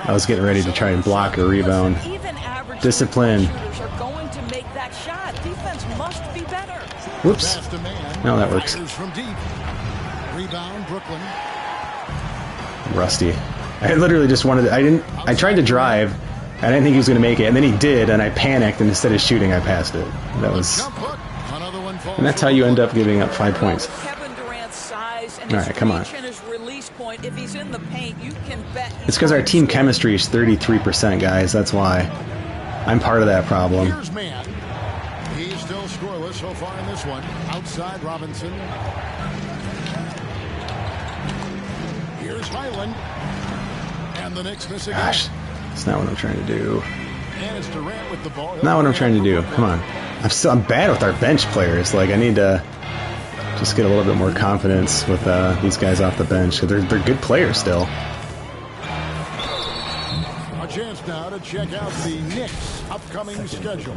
A: I was getting ready to try and block a rebound.
D: Even average
A: Discipline.
D: shooters are going to make that shot. Defense must be better.
A: Whoops.
B: Pass to man.
A: No, that works.
B: Fires from deep. Rebound, Brooklyn.
A: I'm rusty. I literally just wanted to, I tried to drive. I didn't think he was going to make it, and then he did, and I panicked, and instead of shooting, I passed it. That was,
B: Jump hook. Another one falls
A: and that's how you end up giving up 5 points.
D: Kevin Durant's size and
A: All
D: his
A: right, come on.
D: reach and his release point. If he's in the paint, you can bet he's
A: It's because our
D: going to
A: team
D: score.
A: chemistry is 33%, guys. That's why. I'm part of that problem.
B: Here's man. He's still scoreless so far in this one. Outside Robinson. Here's Highland. And the Knicks miss again.
A: Gosh, that's not what I'm trying to do.
B: And it's Durant with the ball.
A: Not what I'm trying to do. Come on. I'm bad with our bench players. Like, I need to just get a little bit more confidence with these guys off the bench. They're good players still.
B: A chance now to check out the Knicks' upcoming schedule.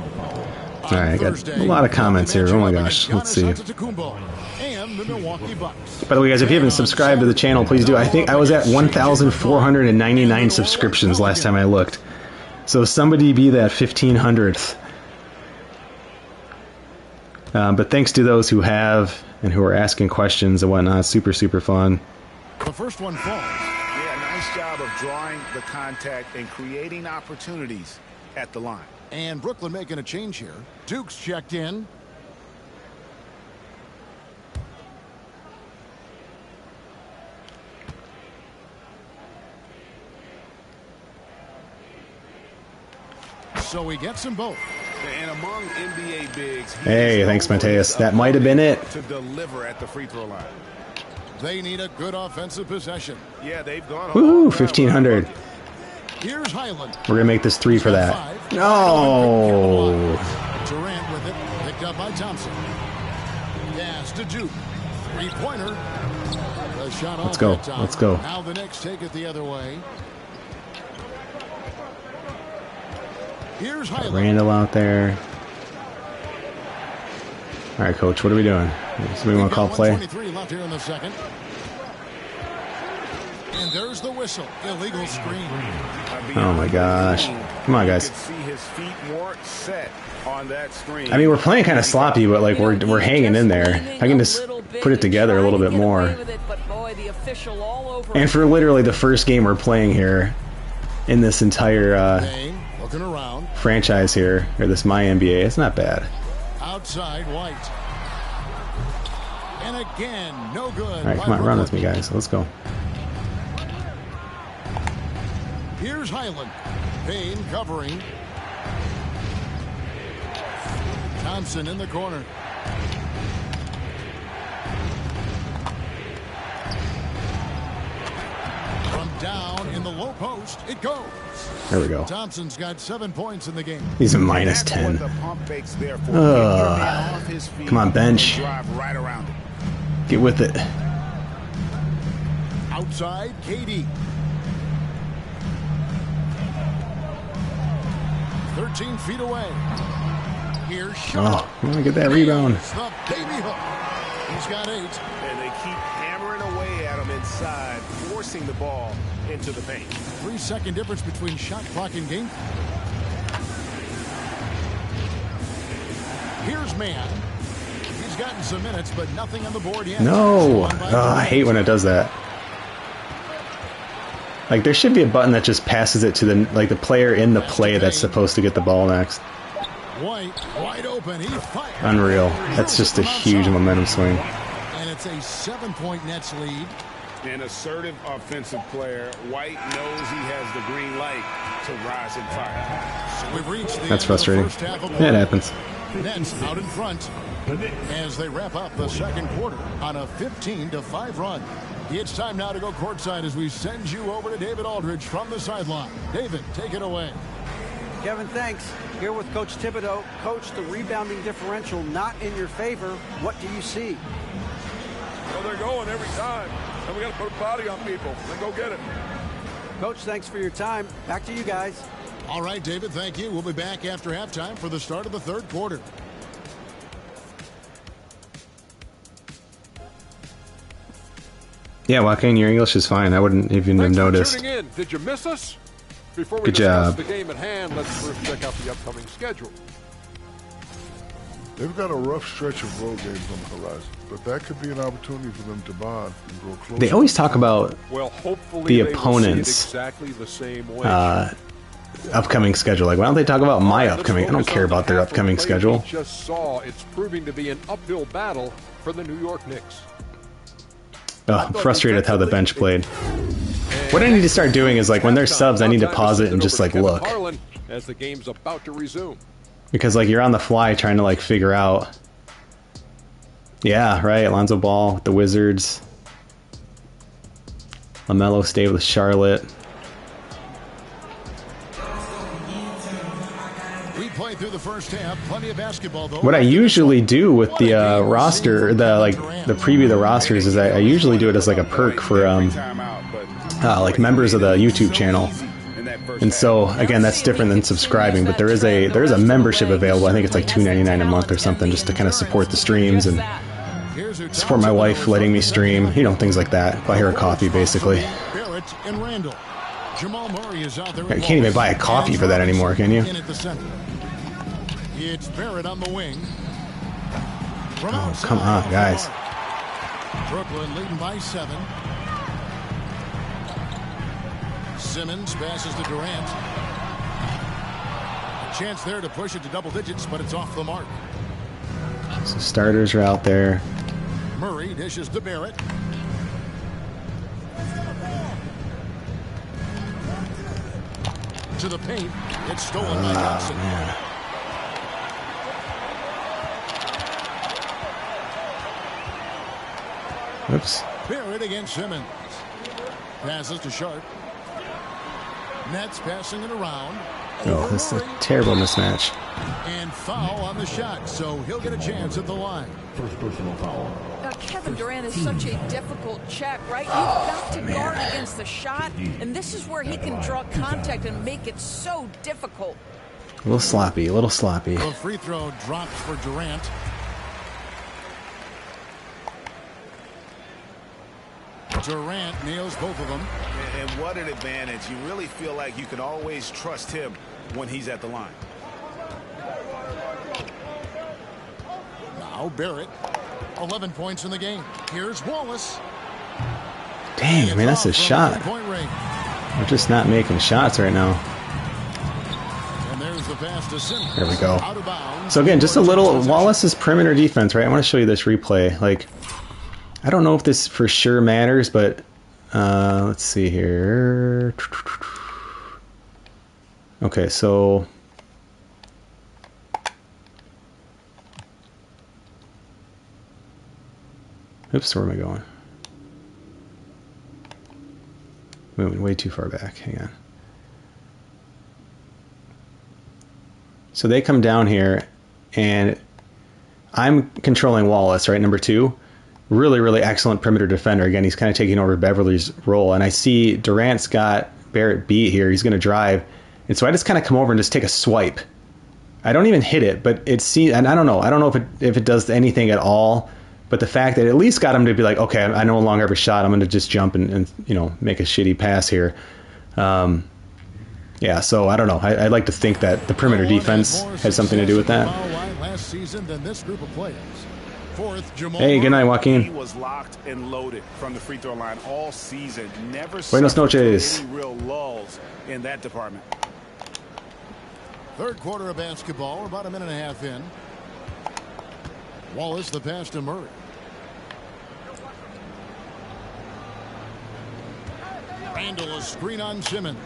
A: All right, I got a lot of comments here. Oh my gosh, let's see.
B: And the Milwaukee Bucks.
A: By the way, guys, if you haven't subscribed to the channel, please do. I think I was at 1,499 subscriptions last time I looked. So somebody be that 1,500th. But thanks to those who have and who are asking questions and whatnot. Super, super fun.
B: The first one falls.
C: Yeah, nice job of drawing the contact and creating opportunities at the line.
B: And Brooklyn making a change here. Duke's checked in. So he gets them both.
C: And among NBA bigs, he
A: Hey,
C: is
A: thanks,
C: known for
A: Mateus.
C: his
A: That might have been it.
C: ability to deliver at the free throw line.
B: They need a good offensive possession.
C: Yeah, they've gone a
A: Woo,
C: long time
A: 1,500.
C: without
B: Here's Highland.
A: We're going to make this 3 for that. No!
B: Durant with it. Picked up by Thompson. Pass to Duke. Three-pointer. The shot off
A: Let's go.
B: that time.
A: Let's go.
B: Now the Knicks take it the other way. Here's Highland.
A: Randall out there. All right, coach, what are we doing? Somebody want to call play?
B: 1:23 left here in the second. And there's the whistle. Illegal screen.
A: Oh my gosh. Come on, guys.
C: You could see his feet more set on that screen.
A: I mean, we're playing kind of sloppy, but like we're hanging in there. I can just put it together a little bit more. And for literally the first game we're playing here in this entire
B: Payne looking around.
A: franchise here, or this MyNBA, it's not bad.
B: Outside White. And again, no good.
A: All right, come on, run with me, guys. Let's go.
B: Here's Highland. Payne covering. Thompson in the corner. From down in the low post, it goes.
A: There we go.
B: Thompson's got 7 points in the game.
A: He's a minus
C: That's
A: 10.
C: what the pump fakes there for.
A: Ugh.
C: Get your man off his feet
A: Come on, bench.
C: and drive right around it.
A: Get with it.
B: Outside, KD. 13 feet away. Here's Shaw.
A: Oh, I want to get that rebound.
B: The baby hook. He's got 8.
C: And they keep hammering away at him inside, forcing the ball into the paint.
B: 3-second difference between shot clock and game. Here's man. He's gotten some minutes, but nothing on the board yet.
A: No. Oh, I hate when it does that. Like, there should be a button that just passes it to the player in the play that's supposed to get the ball next.
B: White, wide open. He fired.
A: Unreal. That's just a huge momentum swing.
B: And it's a 7-point Nets lead.
C: An assertive offensive player. White knows he has the green light to rise and fire.
B: So we've reached the
A: That's
B: end of the
A: frustrating.
B: first half of
A: Yeah, it happens.
B: Nets out in front as they wrap up the second quarter on a 15-5 run. It's time now to go courtside as we send you over to David Aldridge from the sideline. David, take it away.
E: Kevin, thanks. Here with Coach Thibodeau. Coach, the rebounding differential not in your favor. What do you see?
H: Well, they're going every time, and we got to put a body on people. Then go get it.
E: Coach, thanks for your time. Back to you guys.
B: All right, David, thank you. We'll be back after halftime for the start of the third quarter.
A: Yeah, Joaquin, your English is fine. I wouldn't even have noticed.
H: Tuning in. Did you miss us? Before we
A: Good
H: discuss
A: job.
H: the game at hand, let's first check out the upcoming schedule.
I: They've got a rough stretch of road games on the horizon, but that could be an opportunity for them to bond and grow closer.
A: They always talk about
H: Well, hopefully
A: the
H: they will see it
A: opponent's
H: exactly the same way.
A: upcoming schedule. Like, why don't they talk about my
H: Let's
A: upcoming? I don't
H: focus
A: care
H: on the
A: about their
H: half-court
A: upcoming
H: play
A: schedule.
H: we just saw it's proving to be an uphill battle for the New York Knicks.
A: I'm frustrated with how the bench played. What I need to start doing is, like, when there's subs, I need to pause it and just, like, look.
H: As the game's about to resume.
A: Because, like, you're on the fly trying to, like, figure out. Yeah, right, Alonzo Ball with the Wizards. LaMelo stayed with Charlotte.
B: We played through the first half. Plenty of basketball, though.
A: What I usually do with the roster, the preview of the rosters, is I usually do it as, like, a perk for like members of the YouTube channel. And so again, that's different than subscribing, but there is a membership available. I think it's like $2.99 a month or something, just to kind of support the streams and support my wife letting me stream, you know, things like that. Buy her a coffee, basically.
B: Barrett and Randall. Jamal Murray is out there.
A: You can't even buy a coffee for that anymore, can you?
B: It's Barrett on the wing.
A: Oh, come on, guys.
B: Brooklyn leading by 7. Simmons passes to Durant. A chance there to push it to double digits, but it's off the mark.
A: So starters are out there.
B: Murray dishes to Barrett. To the paint. It's stolen by Johnson.
A: Man. Oops.
B: Barrett against Simmons. Passes to Sharp. Nets passing it around.
A: Oh, this is a terrible mismatch.
B: And foul on the shot, so he'll get a chance at the line.
G: First personal foul.
D: Now, Kevin Durant is such a difficult check, right? You've got to guard against the shot, and this is where he can draw contact and make it so difficult.
A: A little sloppy, a little sloppy.
B: The free throw dropped for Durant. Durant nails both of them.
C: And what an advantage. You really feel like you can always trust him when he's at the line.
B: Now Barrett. 11 points in the game. Here's Wallace.
A: Dang, I mean, that's a shot. We're just not making shots right now.
B: And there's the pass to Simmons.
A: There we go.
B: Out of bounds.
A: So again, just a little Wallace's perimeter defense, right? I want to show you this replay. Like, I don't know if this for sure matters, but let's see here. Okay, so oops, where am I going? Moving way too far back. Hang on. So they come down here, and I'm controlling Wallace, right? Number 2. Really, really excellent perimeter defender. Again, he's kind of taking over Beverly's role. And I see Durant's got Barrett beat here. He's going to drive. And so I just kind of come over and just take a swipe. I don't even hit it, but and I don't know. I don't know if it does anything at all. But the fact that it at least got him to be like, okay, I no longer have a shot. I'm going to just jump and you know, make a shitty pass here. Yeah, so I don't know. I'd like to think that the perimeter defense had something to do with that.
B: Last season than this group of players. fourth, Jamal
A: Hey, good night,
C: He
A: Joaquin.
C: was locked and loaded from the free throw line all season. Never
A: Buenos
C: suffered
A: noches.
C: any real lulls in that department.
B: Third quarter of basketball. We're about a minute and a half in. Wallace, the pass to Murray. Randall, a screen on Simmons.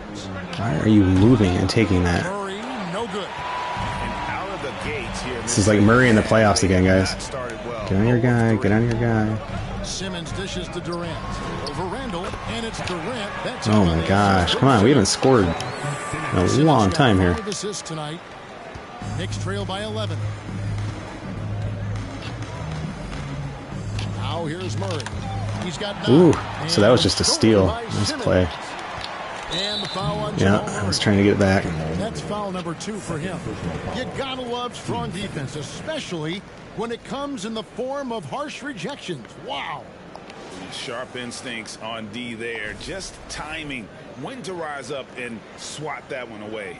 A: Why are you moving and taking that?
B: Murray, no good.
C: And out of the gates here.
A: This is like Murray in the playoffs again, guys.
C: Started well.
A: Get on your guy. Get on your guy.
B: Simmons dishes to Durant. Over Randall, and it's Durant. That's
A: Oh my gosh. Come on. We haven't scored in a long time here.
B: 5 assists tonight. Knicks trail by 11. Now here's Murray. He's got 9.
A: Ooh. So that was just a steal. Nice play.
B: And the foul on
A: Yeah,
B: Jamal
A: I was
B: Murray.
A: trying to get it back.
B: That's foul number 2 for him. You gotta love strong defense, especially when it comes in the form of harsh rejections. Wow.
C: Sharp instincts on D there. Just timing when to rise up and swat that one away.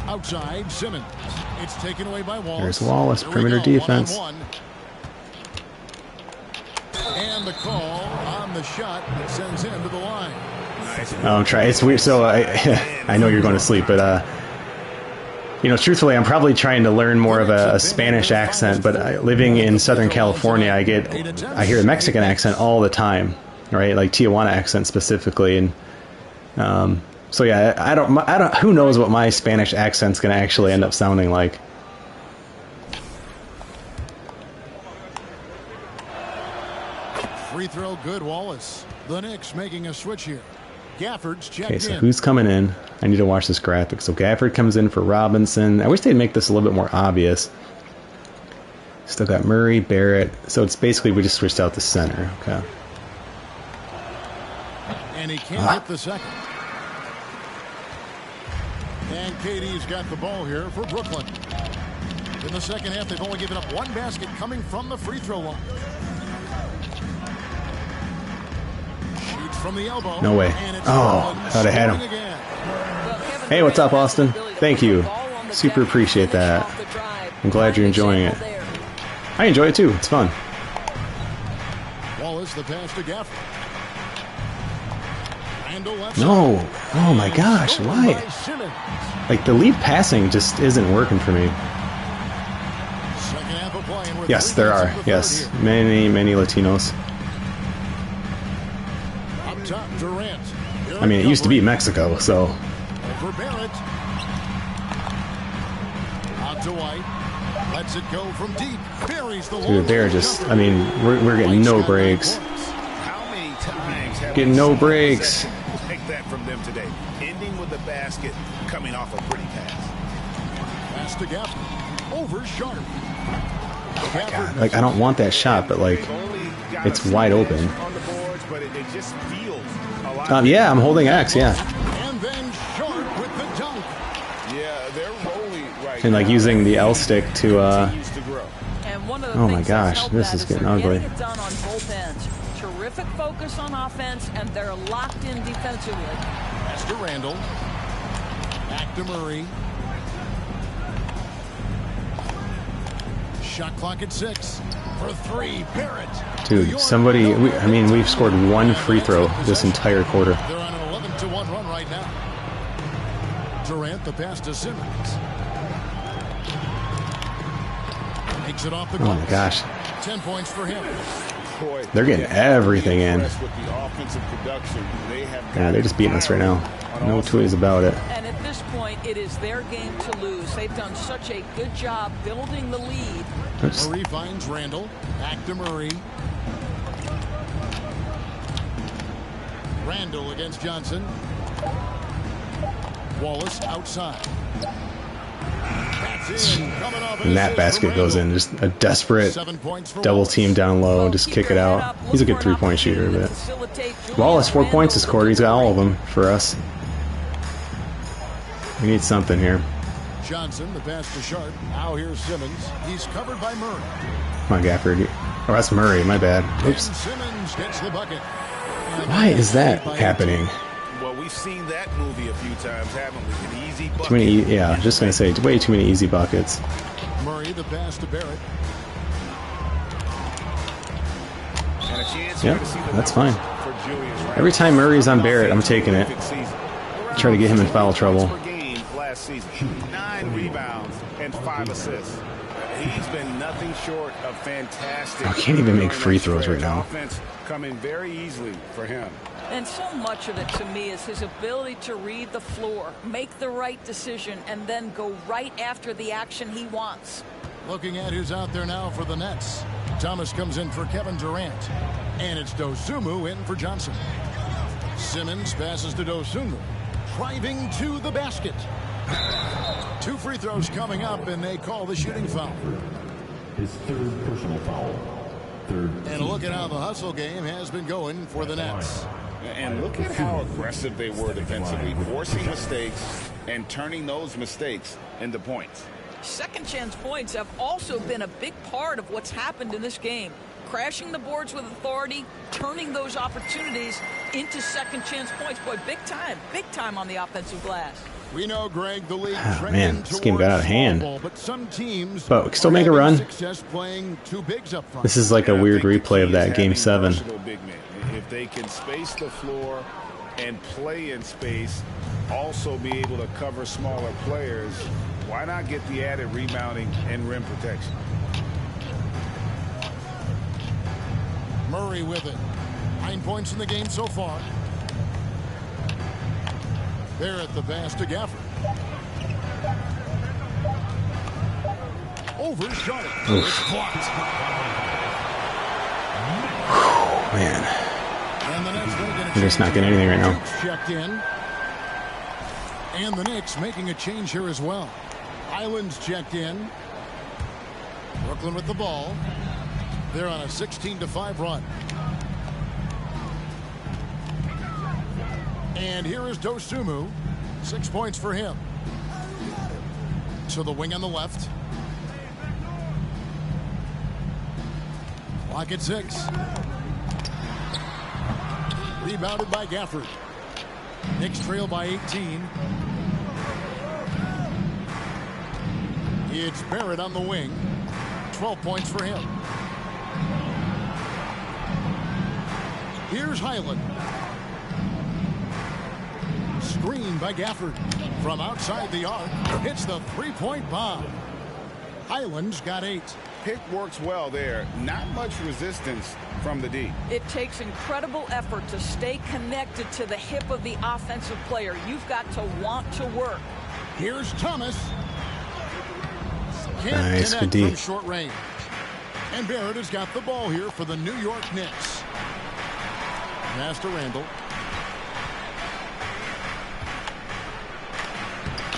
B: Outside, Simmons. It's taken away by Wallace.
A: There's Wallace,
B: Here we
A: perimeter
B: go,
A: defense.
B: 1-on-1. And the call on the shot that sends him to the line.
A: I'm trying. It's weird. So I know you're going to sleep, but you know, truthfully, I'm probably trying to learn more of a Spanish accent. But living in Southern California, I hear a Mexican accent all the time, right? Like Tijuana accent specifically, and so yeah, I don't. Who knows what my Spanish accent's going to actually end up sounding like?
B: Free throw good, Wallace. The Knicks making a switch here. Gafford's checked
A: Okay, so
B: in.
A: who's coming in? I need to watch this graphic. So Gafford comes in for Robinson. I wish they'd make this a little bit more obvious. Still got Murray, Barrett. So it's basically we just switched out the center. Okay.
B: And he can't hit the second. And KD's got the ball here for Brooklyn. In the second half, they've only given up 1 basket coming from the free throw line. Shoots from the elbow.
A: No way.
B: And it's
A: Oh,
B: Brooklyn
A: thought I had him.
B: scoring again.
A: Hey, what's up, Austin? Thank you. Super appreciate that. I'm glad you're enjoying it. I enjoy it too. It's fun.
B: Wallace, the pass to Gafford. Randall left
A: No.
B: side.
A: Oh my gosh.
B: Stolen
A: Why?
B: by Simmons.
A: Like the lead passing just isn't working for me.
B: Second half of play, and we're
A: Yes,
B: 3
A: there
B: minutes
A: are.
B: into the
A: Yes,
B: third here.
A: many Latinos.
B: Up top, Durant.
A: I mean, it used to be Mexico, so
B: Over Barrett. Out to White. Lets it go from deep. Buries the
A: dude, they're just. I mean, we're getting no breaks.
C: How many times have
A: Getting
C: we
A: no
C: seen
A: breaks.
C: possessions like that from them today? Ending with the basket, coming off a pretty pass.
B: Pass to Gafford. Over Sharp.
A: God, like I don't want that shot, but like
C: They've only got
A: it's
C: a few
A: wide
C: minutes
A: open.
C: on the boards, but it just feels a lot.
A: Yeah, I'm holding X. Yeah,
B: And then Sharp with the dunk.
C: Yeah, they're rolling right
A: and like
C: now.
A: using the L stick to.
C: Continues to grow.
D: And one of the
A: Oh my
D: things that's
A: gosh,
D: helped
A: this
D: that
A: is getting
D: they're
A: ugly.
D: Getting it done on both ends. Terrific focus on offense, and they're locked in defensively.
B: Pass to Randall. Back to Murray. Shot clock at 6. For 3, Barrett. New
A: Dude,
B: York,
A: somebody.
B: no
A: I mean, we've scored 1 free throw this entire quarter.
B: They're on an 11-1 run right now. Durant, the pass to Simmons. Makes it off the
A: Oh
B: glass.
A: my gosh,
B: 10 points for him.
C: Boy,
A: they're getting everything in.
C: impressed with the offensive production. They have
A: Yeah, they're just beating us right now. No two ways about it.
D: And at this point, it is their game to lose. They've done such a good job building the lead.
A: Oops.
B: Murray finds Randall. Back to Murray. Randall against Johnson. Wallace outside. That's in. Coming off an
A: And that
B: assist
A: basket
B: for
A: goes in.
B: Randall.
A: Just a desperate
B: 7 points for
A: double
B: Wallace.
A: team down low and just kick it out. He's a good 3-point shooter, but Wallace 4 points this quarter. He's got all of them for us. We need something here.
B: Johnson, the pass to Sharp. Now here's Simmons. He's covered by Murray.
A: Come on, Gafford. Oh, that's Murray. My bad.
B: And
A: Oops.
B: Simmons gets the bucket. And
A: Why is that
B: by
A: happening?
C: Well, we've seen that movie a few times, haven't we? An easy bucket.
A: Too many, yeah, just going to say, way too many easy buckets.
B: Murray, the pass to Barrett.
C: And a chance
A: Yep,
C: to see the
A: that's fine.
C: for Julius Randle.
A: Every time Murray's on Barrett, I'm taking it. Try to get him in foul trouble.
C: Per game last season. 9 rebounds and 5 assists. He's been nothing short of fantastic.
A: I can't even make free throws right now.
C: Offense coming very easily for him.
D: And so much of it to me is his ability to read the floor, make the right decision, and then go right after the action he wants.
B: Looking at who's out there now for the Nets. Thomas comes in for Kevin Durant. And it's Dosunmu in for Johnson. Simmons passes to Dosunmu. Driving to the basket. 2 free throws coming up, and they call the shooting foul.
G: His 3rd personal foul. 3rd.
B: And look at how the hustle game has been going for the Nets.
C: And look at how aggressive they were defensively, forcing mistakes and turning those mistakes into points.
D: Second chance points have also been a big part of what's happened in this game. Crashing the boards with authority, turning those opportunities into second chance points. Boy, big time on the offensive glass.
B: We know, Greg, the league
A: man, this game got out of hand.
B: But some teams
A: But we can still make a run.
B: Success playing 2 bigs up front.
A: This is like a weird replay of that Game 7.
C: Big men. If they can space the floor and play in space, also be able to cover smaller players, why not get the added rebounding and rim protection?
B: Murray with it. 9 points in the game so far. Barrett the pass to Gafford. Overshot it. It's blocked.
A: Man,
B: And the Nets making a
A: we're just not getting anything right now.
B: Knicks checked in. And the Knicks making a change here as well. Islands checked in. Brooklyn with the ball. They're on a 16-5 run. And here is Dosunmu. 6 points for him. To the wing on the left. Clock at 6. Rebounded by Gafford. Knicks trail by 18. It's Barrett on the wing. 12 points for him. Here's Highland. Screen by Gafford. From outside the arc. Hits the 3-point bomb. Highland's got 8.
C: Pick works well there. Not much resistance from the D.
D: It takes incredible effort to stay connected to the hip of the offensive player. You've got to want to work.
B: Here's Thomas.
A: Nice,
B: Can't
A: good
B: connect
A: D.
B: from short range. And Barrett has got the ball here for the New York Knicks. Pass to Randle.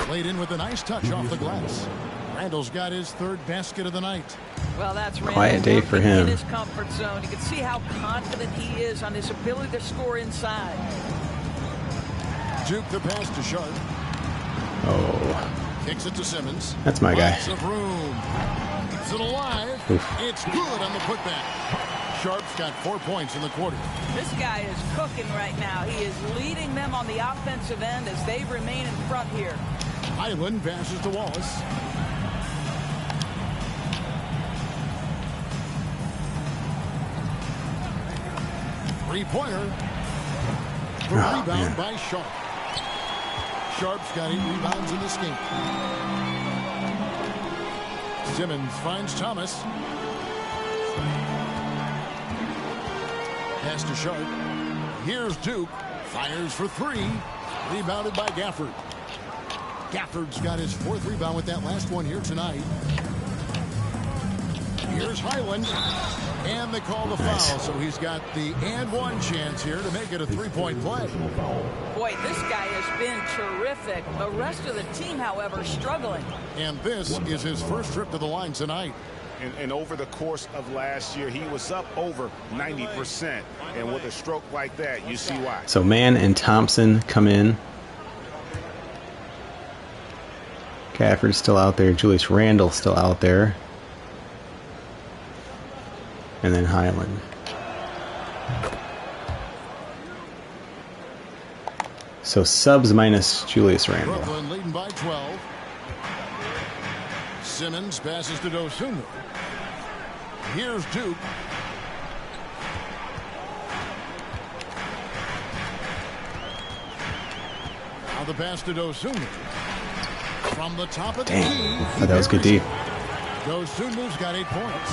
B: Played in with a nice touch off the glass. Randle's got his 3rd basket of the night.
D: Well, that's Randle
A: Quiet day for
D: working
A: him.
D: in his comfort zone. You can see how confident he is on his ability to score inside.
B: Duke the pass to Sharp.
A: Oh,
B: Kicks it to Simmons.
A: that's my guy.
B: Lots of room. Keeps it alive.
A: Oof.
B: It's good on the putback. Sharp's got 4 points in the quarter.
D: This guy is cooking right now. He is leading them on the offensive end as they remain in front here.
B: Highland passes to Wallace. Three-pointer. Rebound
A: man.
B: by Sharp. Sharp's got 8 rebounds in this game. Simmons finds Thomas. Pass to Sharp. Here's Duke. Fires for 3. Rebounded by Gafford. Gafford's got his 4th rebound with that last one here tonight. Here's Highland. And they call the foul, so he's got the and one chance here to make it a 3-point play.
D: Boy, this guy has been terrific. The rest of the team, however, struggling.
B: And this is his first trip to the line tonight.
C: And over the course of last year, he was up over 90%. And with a stroke like that, you see why.
A: So Mann and Thompson come in. Gafford's still out there. Julius Randle still out there. And then Highland. So subs minus Julius Randle.
B: Brooklyn leading by 12. Simmons passes to Dosunmu. Here's Duke. Now the pass to Dosunmu. From the top of the key.
A: Oh, that was good D.
B: Dosunmu's got 8 points.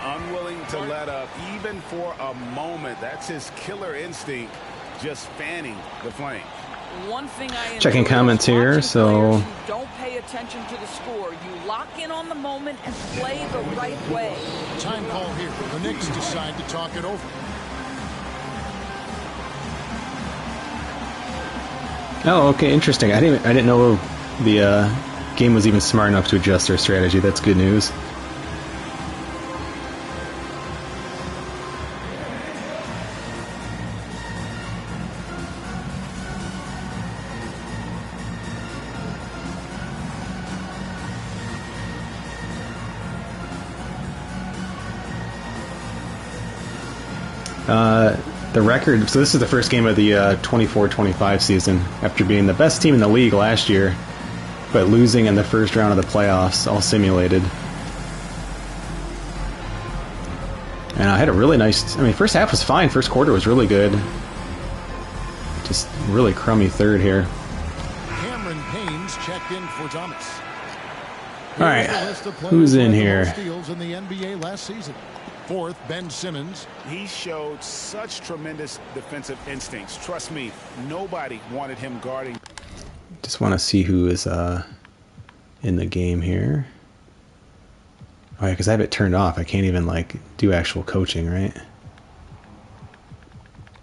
C: Unwilling to let up even for a moment. That's his killer instinct, just fanning the flame.
D: One thing I
A: checking comments here, so
D: don't pay attention to the score. You lock in on the moment and play the right way.
B: Time call here. The Knicks decide to talk it over.
A: oh, okay, interesting. I didn't know the game was even smart enough to adjust their strategy. That's good news. The record, so this is the first game of the 24-25 season, after being the best team in the league last year, but losing in the first round of the playoffs, all simulated. And I had a really nice, first half was fine, first quarter was really good. Just really crummy third here.
B: Cameron Payne's checked in for Thomas.
A: All right, who's in here?
B: Steals in the NBA last season. Fourth, Ben Simmons.
C: He showed such tremendous defensive instincts. Trust me, nobody wanted him guarding.
A: Just want to see who is in the game here. Oh yeah, because I have it turned off. I can't even do actual coaching, right?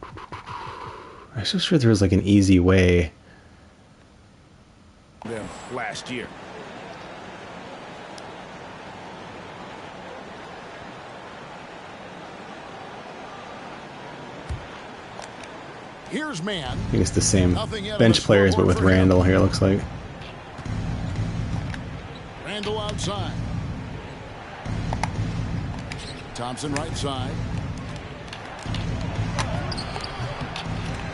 A: I was so sure there was an easy way.
C: Them last year.
B: Here's man.
A: I think it's the same bench players, but with Randle here, it looks like.
B: Randle outside. Thompson right side.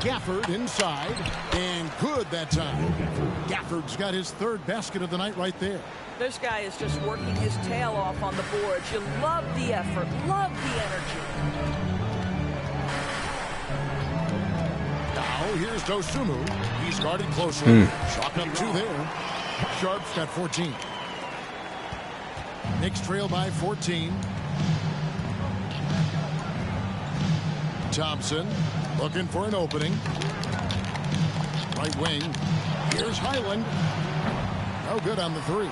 B: Gafford inside. And good that time. Gafford's got his third basket of the night right there.
D: This guy is just working his tail off on the boards. You love the effort, love the energy.
B: Now here's Dosunmu. He's guarded closely. Chalk up 2 there. Sharp's got 14. Knicks trail by 14. Thompson looking for an opening. Right wing. Here's Highland. No good on the 3.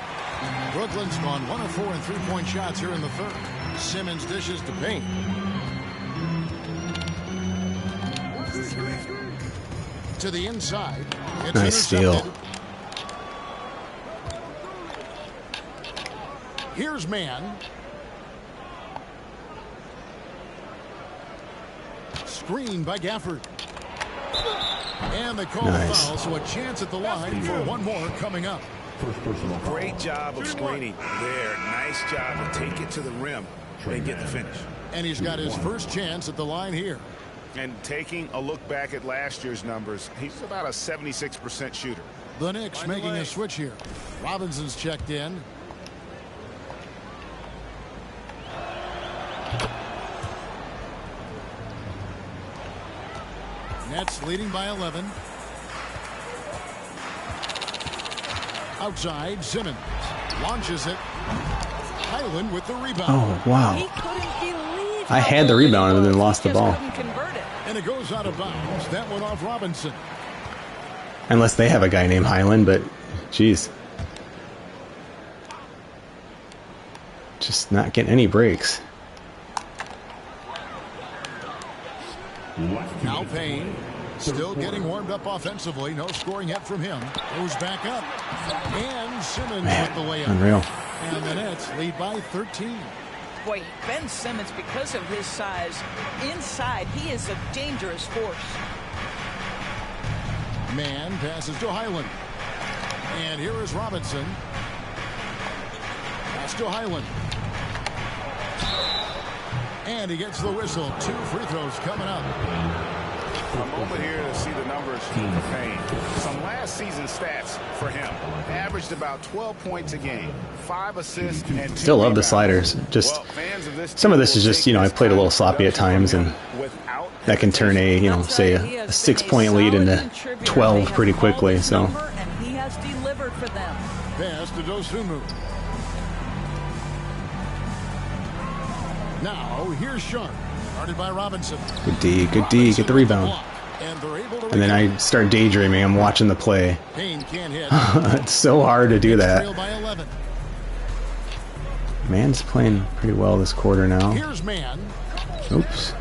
B: Brooklyn's gone 1 of 4 in 3-point shots here in the third. Simmons dishes to Payne. To the inside. It's
A: nice steal.
B: Here's man. Screen by Gafford. And they call the foul, so a chance at the line for one more coming up.
C: Great job of screening there. Nice job to take it to the rim and get the finish.
B: And he's got his first chance at the line here.
C: And taking a look back at last year's numbers, he's about a 76% shooter.
B: The Knicks making a switch here. Robinson's checked in. Nets leading by 11. Outside, Simmons launches it. Highland with the rebound.
A: Oh, wow.
D: He couldn't believe
A: I had the rebound and then lost the ball.
B: And it goes out of bounds. That one off Robinson.
A: Unless they have a guy named Highland, but geez. Just not getting any breaks.
B: Now Payne still getting warmed up offensively. No scoring yet from him. Goes back up. And Simmons with the layup.
A: Unreal.
B: And the Nets lead by 13.
D: Boy, Ben Simmons, because of his size, inside, he is a dangerous force.
B: Man passes to Highland. And here is Robinson. Pass to Highland. And he gets the whistle. 2 free throws coming up.
C: A moment here to see the numbers for Payne. Some last season stats for him. Averaged about 12 points a game, 5 assists, and 2
A: Still love the
C: rebounds.
A: sliders. Just
C: Well, fans of this
A: some of
C: team
A: this is
C: will
A: just,
C: take
A: I
C: this
A: played a little
C: time
A: sloppy at times, and
C: without
A: that can turn a, say a 6-point lead into 12 pretty quickly. So
D: And he has delivered for them.
B: Pass to Dosunmu. Now, here's Sharp. Guarded by Robinson.
A: good D, good D, get the rebound.
B: And they're able to
A: And then I start daydreaming. I'm watching the play.
B: Payne can't hit.
A: It's so hard to do
B: Trail
A: that.
B: by 11.
A: Man's playing pretty well this quarter now.
B: Here's Man.
A: Oops.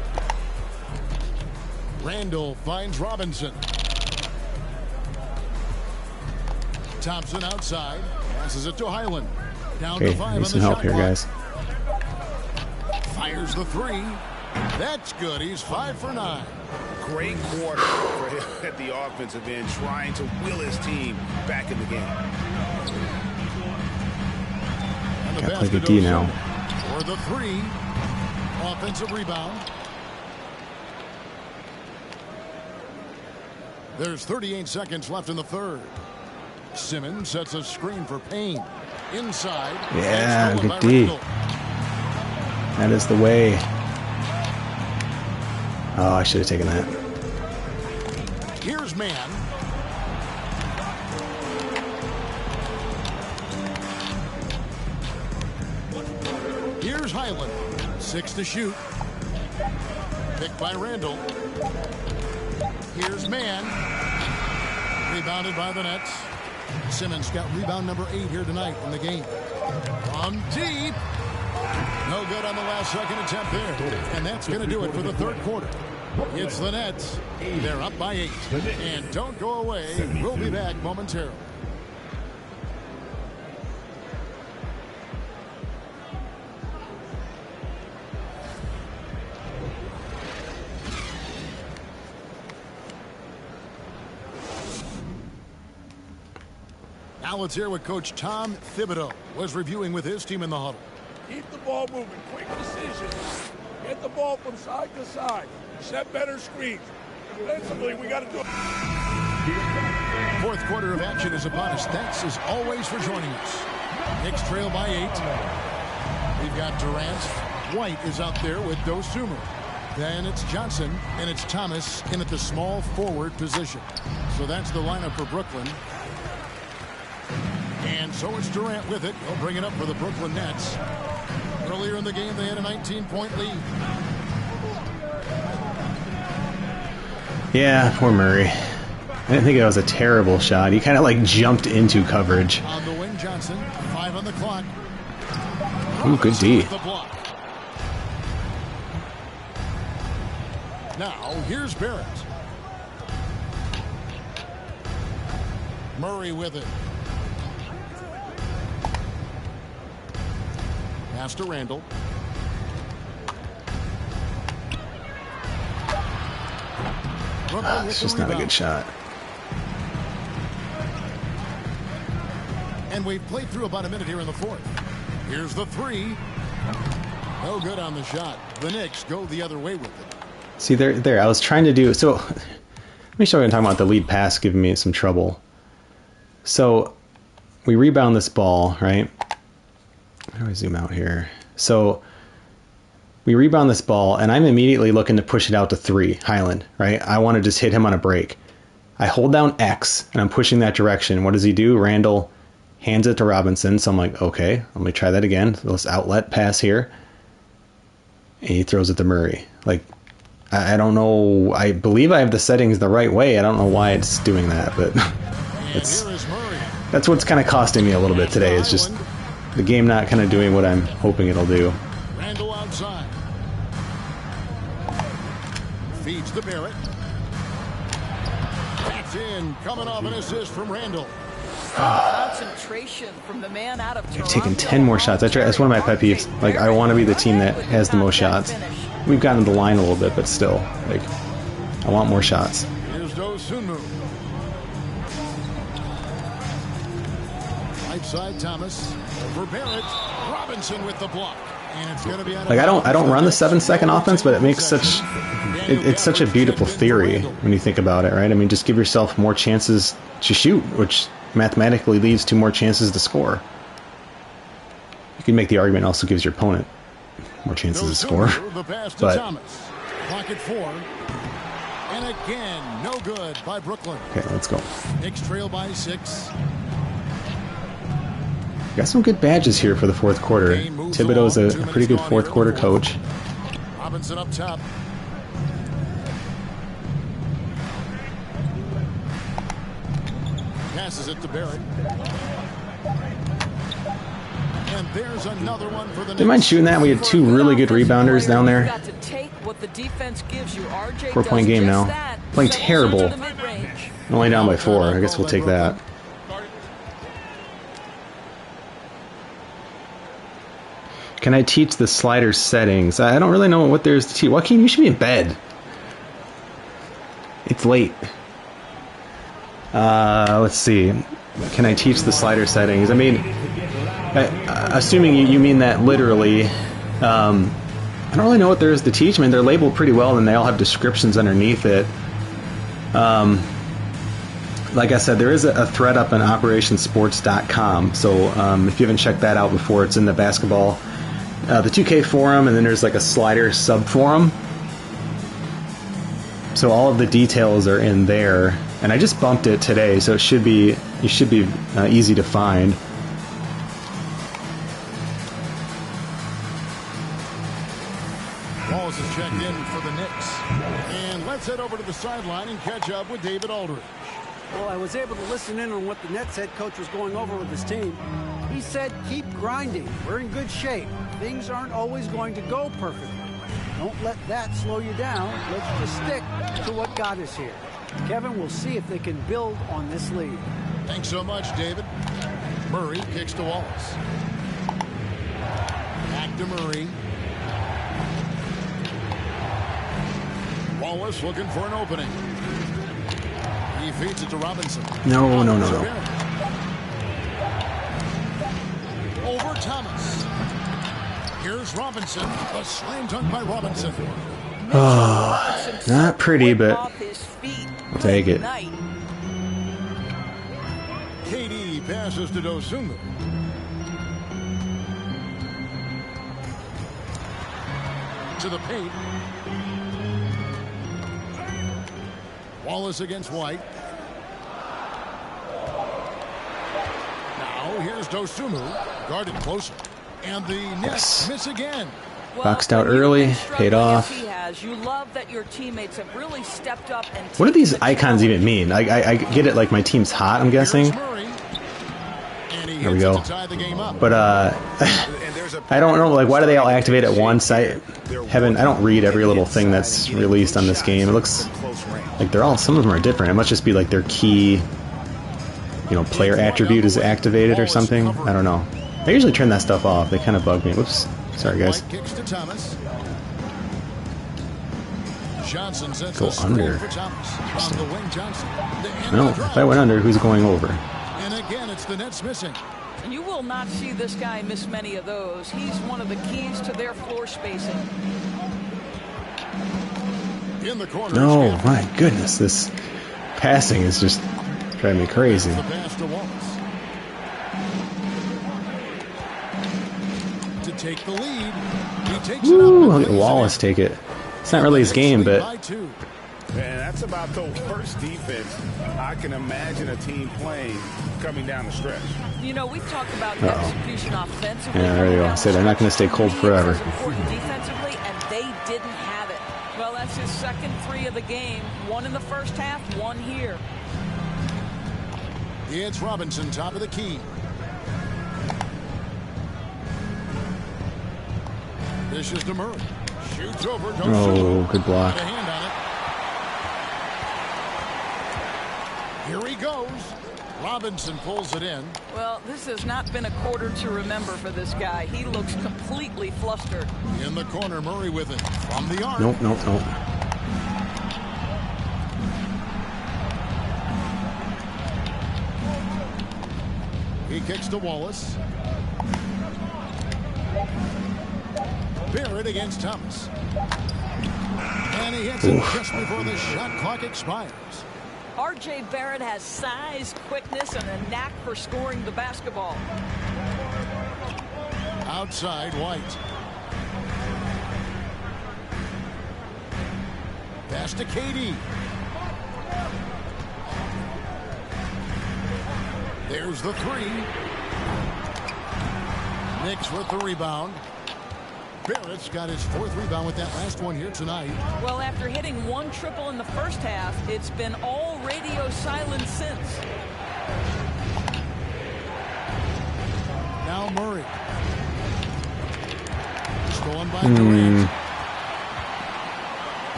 B: Randall finds Robinson. Thompson outside. Passes it to Highland. Down
A: Okay,
B: to 5
A: need
B: on
A: some
B: the
A: help
B: shot
A: here,
B: clock.
A: guys.
B: Fires the 3. That's good. He's 5 for 9.
C: Great quarter for him at the offensive end, trying to will his team back in the game.
B: And the
A: Gotta play
B: basket
A: the D
B: goes
A: now.
B: For the 3. Offensive rebound. There's 38 seconds left in the third. Simmons sets a screen for Payne. Inside.
A: Yeah,
B: And stolen
A: good
B: by
A: D.
B: Randall.
A: That is the way. Oh, I should have taken that.
B: Here's Man. Here's Highland. 6 to shoot. Picked by Randall. Here's Man. Rebounded by the Nets. Simmons got rebound number 8 here tonight in the game. From deep. No good on the last second attempt there. And that's going to do it for the third quarter. It's the Nets. They're up by 8. And don't go away. We'll be back momentarily. Now let's hear what Coach Tom Thibodeau was reviewing with his team in the huddle.
H: Keep the ball moving. Quick decisions. Get the ball from side to side. Set better screens. Defensively, we got to do it.
B: Fourth quarter of action is upon us. Thanks as always for joining us. Knicks trail by 8. We've got Durant. White is out there with Dosunmu. Then it's Johnson and it's Thomas in at the small forward position. So that's the lineup for Brooklyn. And so it's Durant with it. He'll bring it up for the Brooklyn Nets. Earlier in the game, they had a 19-point lead.
A: Yeah, poor Murray. I didn't think it was a terrible shot. He kind of like jumped into coverage.
B: On the wing, Johnson. 5 on the clock.
A: Ooh, good D.
B: The block. Now, here's Barrett. Murray with it. Pass to Randall.
A: It's just not a good shot.
B: And we've played through about a minute here in the fourth. Here's the 3. No good on the shot. The Knicks go the other way with it.
A: See, there. I was trying to do so. Let me show you. I'm talking about the lead pass giving me some trouble. So we rebound this ball, right? How do I zoom out here? So we rebound this ball, and I'm immediately looking to push it out to 3, Highland, right? I want to just hit him on a break. I hold down X, and I'm pushing that direction. What does he do? Randall hands it to Robinson, so I'm like, okay, let me try that again. So let's outlet pass here. And he throws it to Murray. Like, I don't know. I believe I have the settings the right way. I don't know why it's doing that, but that's what's kind of costing me a little bit today. It's just the game not kind of doing what I'm hoping it'll do.
B: Randall outside. Feeds to Barrett. That's in. Coming off an assist from Randall.
D: Concentration from the man out of Toronto.
A: I've taken 10 more shots. That's one of my pet peeves. Like, I want to be the team that has the most shots. We've gotten to the line a little bit, but still, like, I want more shots.
B: Here's Dosunmu. Right side Thomas. For Barrett. Robinson with the block.
A: Like I don't run the 7-second offense, but it makes it's such a beautiful theory when you think about it, right? I mean, just give yourself more chances to shoot, which mathematically leads to more chances to score. You can make the argument it also gives your opponent more chances to score. But
B: pocket 4. And again, no good by Brooklyn.
A: Okay, let's go.
B: Knicks trail by 6.
A: Got some good badges here for the fourth quarter. Thibodeau's a pretty good fourth quarter coach.
B: Robinson up top. Passes it to Barrett. And there's another one for the Knicks.
A: Didn't mind shooting that. We had 2 really good rebounders down there. 4-point game now. Playing terrible. Only down by 4. I guess we'll take that. Can I teach the slider settings? I don't really know what there is to teach. Joaquin, you should be in bed. It's late. Let's see. Can I teach the slider settings? I mean, assuming you mean that literally, I don't really know what there is to teach. I mean, they're labeled pretty well, and they all have descriptions underneath it. Like I said, there is a thread up on operationsports.com. So if you haven't checked that out before, it's in the basketball, the 2K forum, and then there's like a slider sub forum. So all of the details are in there, and I just bumped it today, so it should be easy to find.
B: Wallace is checked in for the Knicks, and let's head over to the sideline and catch up with David Aldridge.
E: Well, I was able to listen in on what the Nets head coach was going over with his team. He said, keep grinding. We're in good shape. Things aren't always going to go perfectly. Don't let that slow you down. Let's just stick to what got us here. Kevin, we'll see if they can build on this lead.
B: Thanks so much, David. Murray kicks to Wallace. Back to Murray. Wallace looking for an opening. He feeds it to Robinson.
A: No.
B: Over Thomas. Here's Robinson. A slam dunk by Robinson.
A: Oh, not pretty, but I'll take it.
B: KD passes to Dosunmu. To the paint. Wallace against White. Now here's Dosunmu, guarded closer. And the Knicks miss again.
A: Boxed out early, paid off.
D: You love that your teammates have really stepped up and
A: what do these icons even mean? I get it, like my team's hot, I'm guessing. There we go. But I don't know, like, why do they all activate at once? I don't read every little thing that's released on this game. It looks like some of them are different. It must just be like their key, player attribute is activated or something. I don't know. I usually turn that stuff off. They kind of bug me. Whoops. Sorry, guys. Go under. No, if I went under, who's going over?
B: And again, it's the Nets missing.
D: And you will not see this guy miss many of those. He's one of the keys to their floor spacing.
B: In the corner.
A: No, my goodness, this passing is just driving me crazy.
B: The pass to Wallace. To take the lead. He takes
A: Ooh, look at Wallace take it. It's not really his game, but
C: And that's about the worst defense I can imagine a team playing coming down the stretch.
D: We've talked about execution offensively.
A: yeah, there you go. So they're not going to stay cold forever.
D: Important defensively, and they didn't have it. Well, that's his second 3 of the game. 1 in the first half, 1 here.
B: It's Robinson, top of the key. This is to Murray. Shoots over.
A: Oh, good block.
B: Here he goes. Robinson pulls it in.
D: Well, this has not been a quarter to remember for this guy. He looks completely flustered.
B: In the corner, Murray with it. From the arc.
A: Nope.
B: He kicks to Wallace. Barrett against Thomas. And he hits it just before the shot clock expires.
D: R.J. Barrett has size, quickness, and a knack for scoring the basketball.
B: Outside, White. Pass to KD. There's the three. Knicks with the rebound. Barrett's got his 4th rebound with that last one here tonight.
D: Well, after hitting 1 triple in the first half, it's been all radio silence since.
B: Now Murray. Stolen by Durant.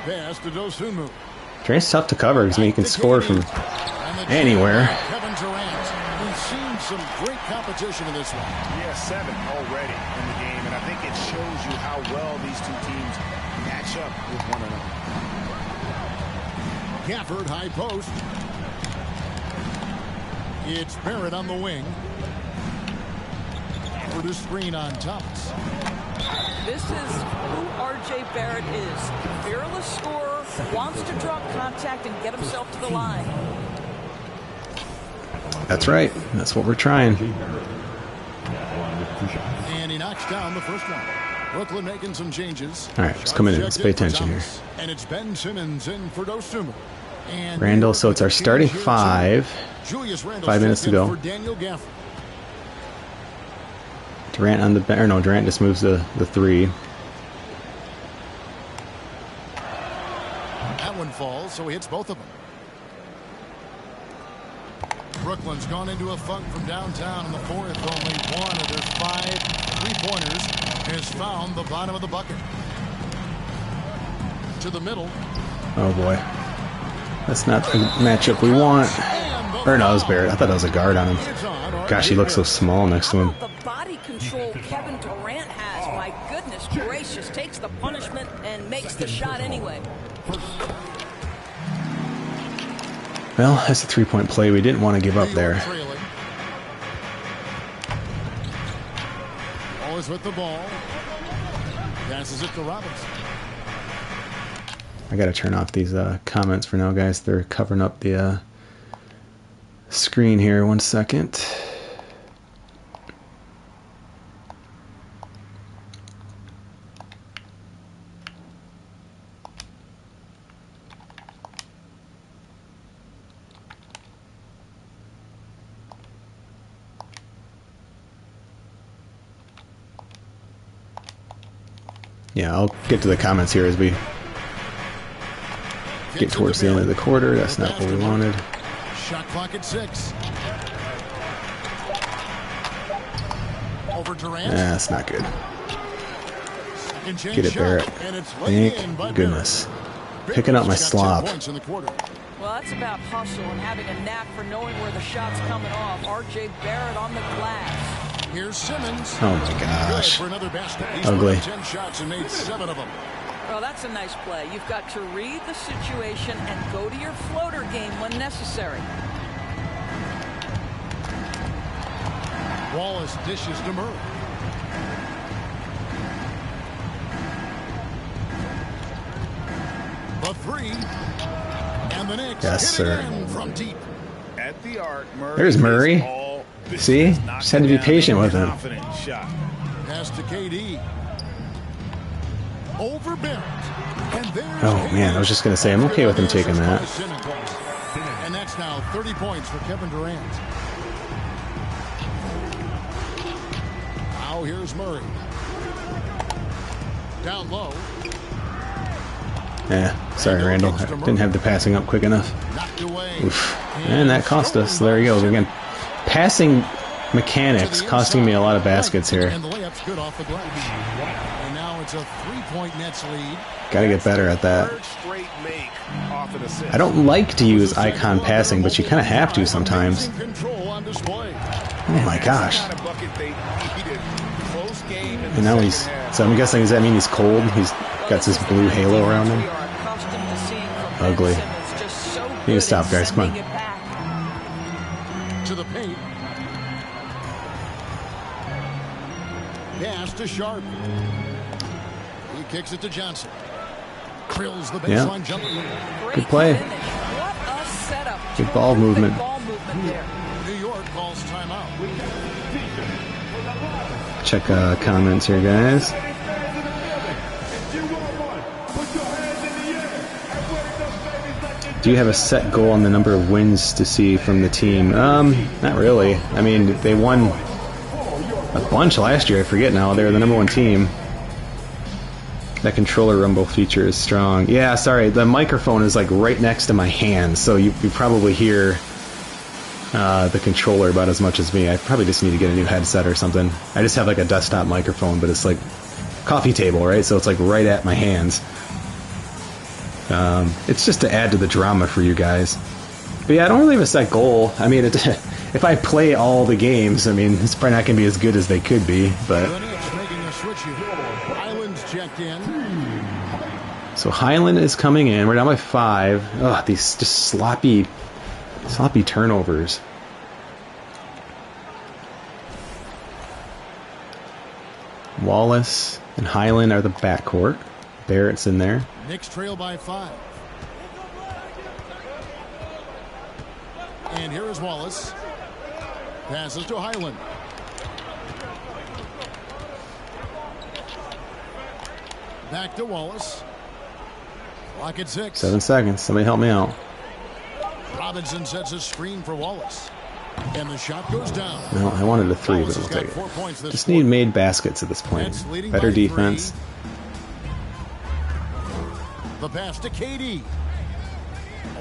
B: Pass to Dosunmu.
A: Durant's tough to cover because he can score from anywhere.
B: Kevin Durant. We've seen some great competition in this one.
C: Yeah, 7 already in the game, and I think it shows you how well these two teams match up with one another.
B: Gafford, high post. It's Barrett on the wing. For the screen on Thomas.
D: This is who R.J. Barrett is. Fearless scorer, wants to drop contact and get himself to the line.
A: That's right. That's what we're trying.
B: And he knocks down the first one. Brooklyn making some changes.
A: All right, let's come in. Let's pay attention here.
B: And it's Ben Simmons in for Dosunmu. And
A: Randall, so it's our starting 5.
B: Julius
A: 5 minutes to go.
B: for Daniel Gafford.
A: Durant on the bench. No, Durant just moves the 3.
B: That one falls, so he hits both of them. Brooklyn's gone into a funk from downtown in the 4th. Only one of their 5 3-pointers has found the bottom of the bucket. To the middle.
A: Oh boy. That's not the matchup we want. Or no, it was Barrett. I thought it was a guard on him. Gosh, he looks so small next to him.
D: The body control Kevin Durant has, my goodness gracious, takes the punishment and makes the shot anyway.
A: Well, that's a 3-point play. We didn't want to give up there.
B: Always with the ball. Passes it to Robinson.
A: I gotta turn off these comments for now, guys. They're covering up the screen here. 1 second. Yeah, I'll get to the comments here as we get towards the end of the quarter. That's not what we wanted.
B: Shot clock at 6. Over Durant.
A: That's not good. Get it, Barrett. Thank goodness. Picking up my slop.
D: Well, that's about hustle and having a knack for knowing where the shot's coming off. R.J. Barrett on the glass.
B: Here's Simmons.
A: Oh my gosh.
B: For another basket. He's
A: Ugly.
B: 10 shots and made 7 of them.
D: Well, that's a nice play. You've got to read the situation and go to your floater game when necessary.
B: Wallace dishes to Murray. The 3. And the Knicks
A: Yes,
B: hit
A: sir.
B: it in from deep.
C: At the arc, Murray.
A: There's Murray. See? Just had to be patient with him.
B: Pass to KD. Over Barrett. And there's
A: Oh man, I was just gonna say I'm okay with him taking that.
B: And that's now 30 points for Kevin Durant. Now here's Murray. Down low.
A: Yeah, sorry, Randall. I didn't have the passing up quick enough.
B: Knocked away.
A: Oof. And that cost us. There he goes again. Passing mechanics costing me a lot of baskets here.
B: And the layup's good off the glass. And now it's a 3-point Nets lead.
A: Gotta get better at that. I don't like to use icon passing, but you kind of have to sometimes. Oh my gosh. And now he's... So I'm guessing, does that mean he's cold? He's got this blue halo around him? Ugly. Need to stop, guys. Come on.
B: into the paint. Pass to Sharp. He kicks it to Johnson. Drills the baseline jumper.
A: Good play.
D: What a setup.
A: Good ball movement.
D: There.
B: New York calls timeout.
A: Check comments here, guys. Do you have a set goal on the number of wins to see from the team? Not really. I mean, they won a bunch last year. I forget now. They were the #1 team. That controller rumble feature is strong. Yeah, sorry. The microphone is like right next to my hand, so you probably hear the controller about as much as me. I probably just need to get a new headset or something. I just have like a desktop microphone, but it's like coffee table, right? So it's like right at my hands. It's just to add to the drama for you guys. But yeah, I don't really have a set goal. I mean, if I play all the games, I mean, it's probably not going to be as good as they could be. But
B: Checked in.
A: So Highland is coming in. We're down by 5. Ugh, these just sloppy turnovers. Wallace and Highland are the backcourt. Barrett's in there.
B: Knicks trail by 5. And here is Wallace. Passes to Highland. Back to Wallace. Clock at 6.
A: 7 seconds. Somebody help me out.
B: Robinson sets a screen for Wallace. And the shot goes down.
A: No, I wanted a 3, but we'll take it. Just need made baskets at this point. Better defense.
B: 3. The pass to KD.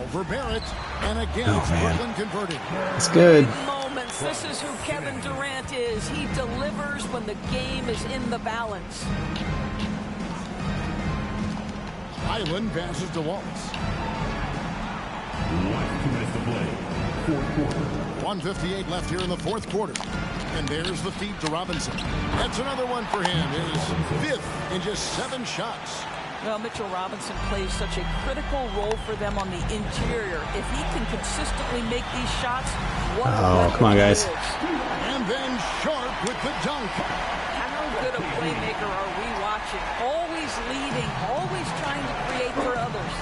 B: Over Barrett. And again, Brooklyn converted.
A: It's good.
D: Moments. This is who Kevin Durant is. He delivers when the game is in the balance.
B: Highland passes to Wallace. 1:58 left here in the fourth quarter. And there's the feed to Robinson. That's another one for him. His 5th in just 7 shots.
D: Well, Mitchell Robinson plays such a critical role for them on the interior. If he can consistently make these shots, what
A: come on, guys.
B: And then Sharp with the dunk.
D: How good a playmaker are we watching? Always leading, always trying to create for others.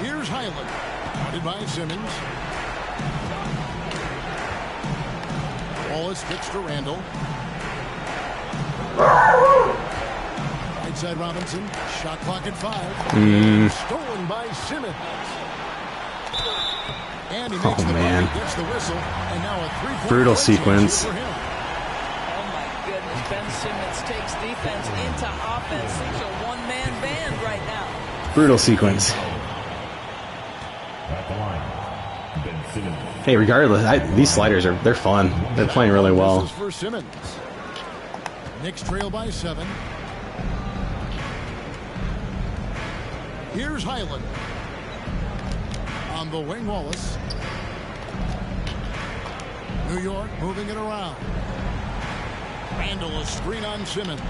B: Here's Highland. Guarded by Simmons. Wallace kicks to Randall. Right side Robinson. Shot clock at 5. Stolen by Simmons. And he makes the
A: man.
B: play, gets the whistle, and now a 3-point
A: brutal sequence.
D: Oh my goodness, Ben Simmons takes defense into offense. He's a one-man band right now.
A: Brutal sequence. Hey, regardless, these sliders they're fun. They're playing really well.
B: This is for Simmons. Knicks trail by 7. Here's Highland. On the wing, Wallace. New York moving it around. Randall, a screen on Simmons.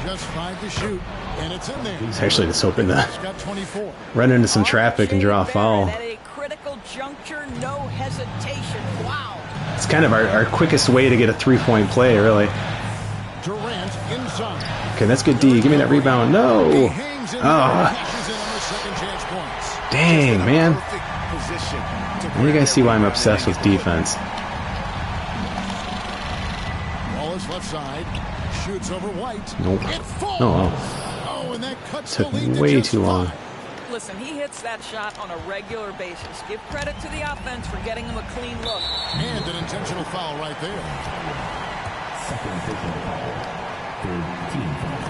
B: Just 5 to shoot, and it's in there.
A: He's actually just hoping to
B: got 24.
A: run into some traffic and draw a foul.
D: At a critical juncture, no hesitation. Wow.
A: It's kind of our quickest way to get a 3-point play, really.
B: Durant inside.
A: Okay, that's good D. Give me that rebound. No. Oh. Dang, man. And you guys see why I'm obsessed with defense.
B: Wallace left side. Shoots over White.
A: Nope.
B: It falls.
A: Oh,
B: and that cuts
A: took
B: the lead to
A: way
B: just
A: too long.
B: 5.
D: Listen, he hits that shot on a regular basis. Give credit to the offense for getting him a clean look.
B: And an intentional foul right there.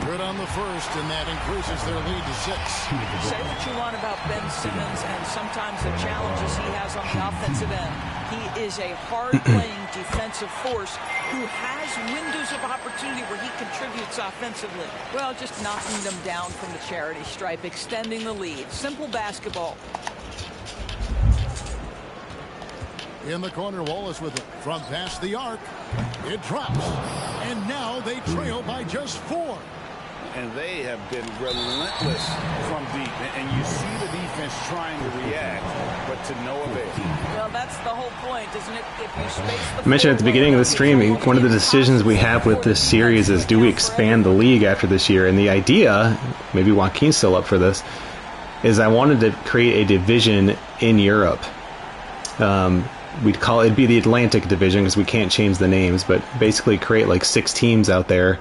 B: Good on the first, and that increases their lead to 6.
D: Say what you want about Ben Simmons and sometimes the challenges he has on the offensive end. He is a hard-playing defensive force who has windows of opportunity where he contributes offensively. Well, just knocking them down from the charity stripe, extending the lead. Simple basketball.
B: In the corner, Wallace with it. From past the arc. It drops. And now they trail by just 4.
C: and they have been relentless from deep. And you see the defense trying to react, but to no avail.
D: Well, that's the whole point, isn't it? If you space the
A: I mentioned at the beginning of the stream, one of the decisions we have with this series is, do we expand the league after this year? And the idea, maybe Joaquin's still up for this, is I wanted to create a division in Europe. We'd call it'd be the Atlantic Division because we can't change the names, but basically create like 6 teams out there,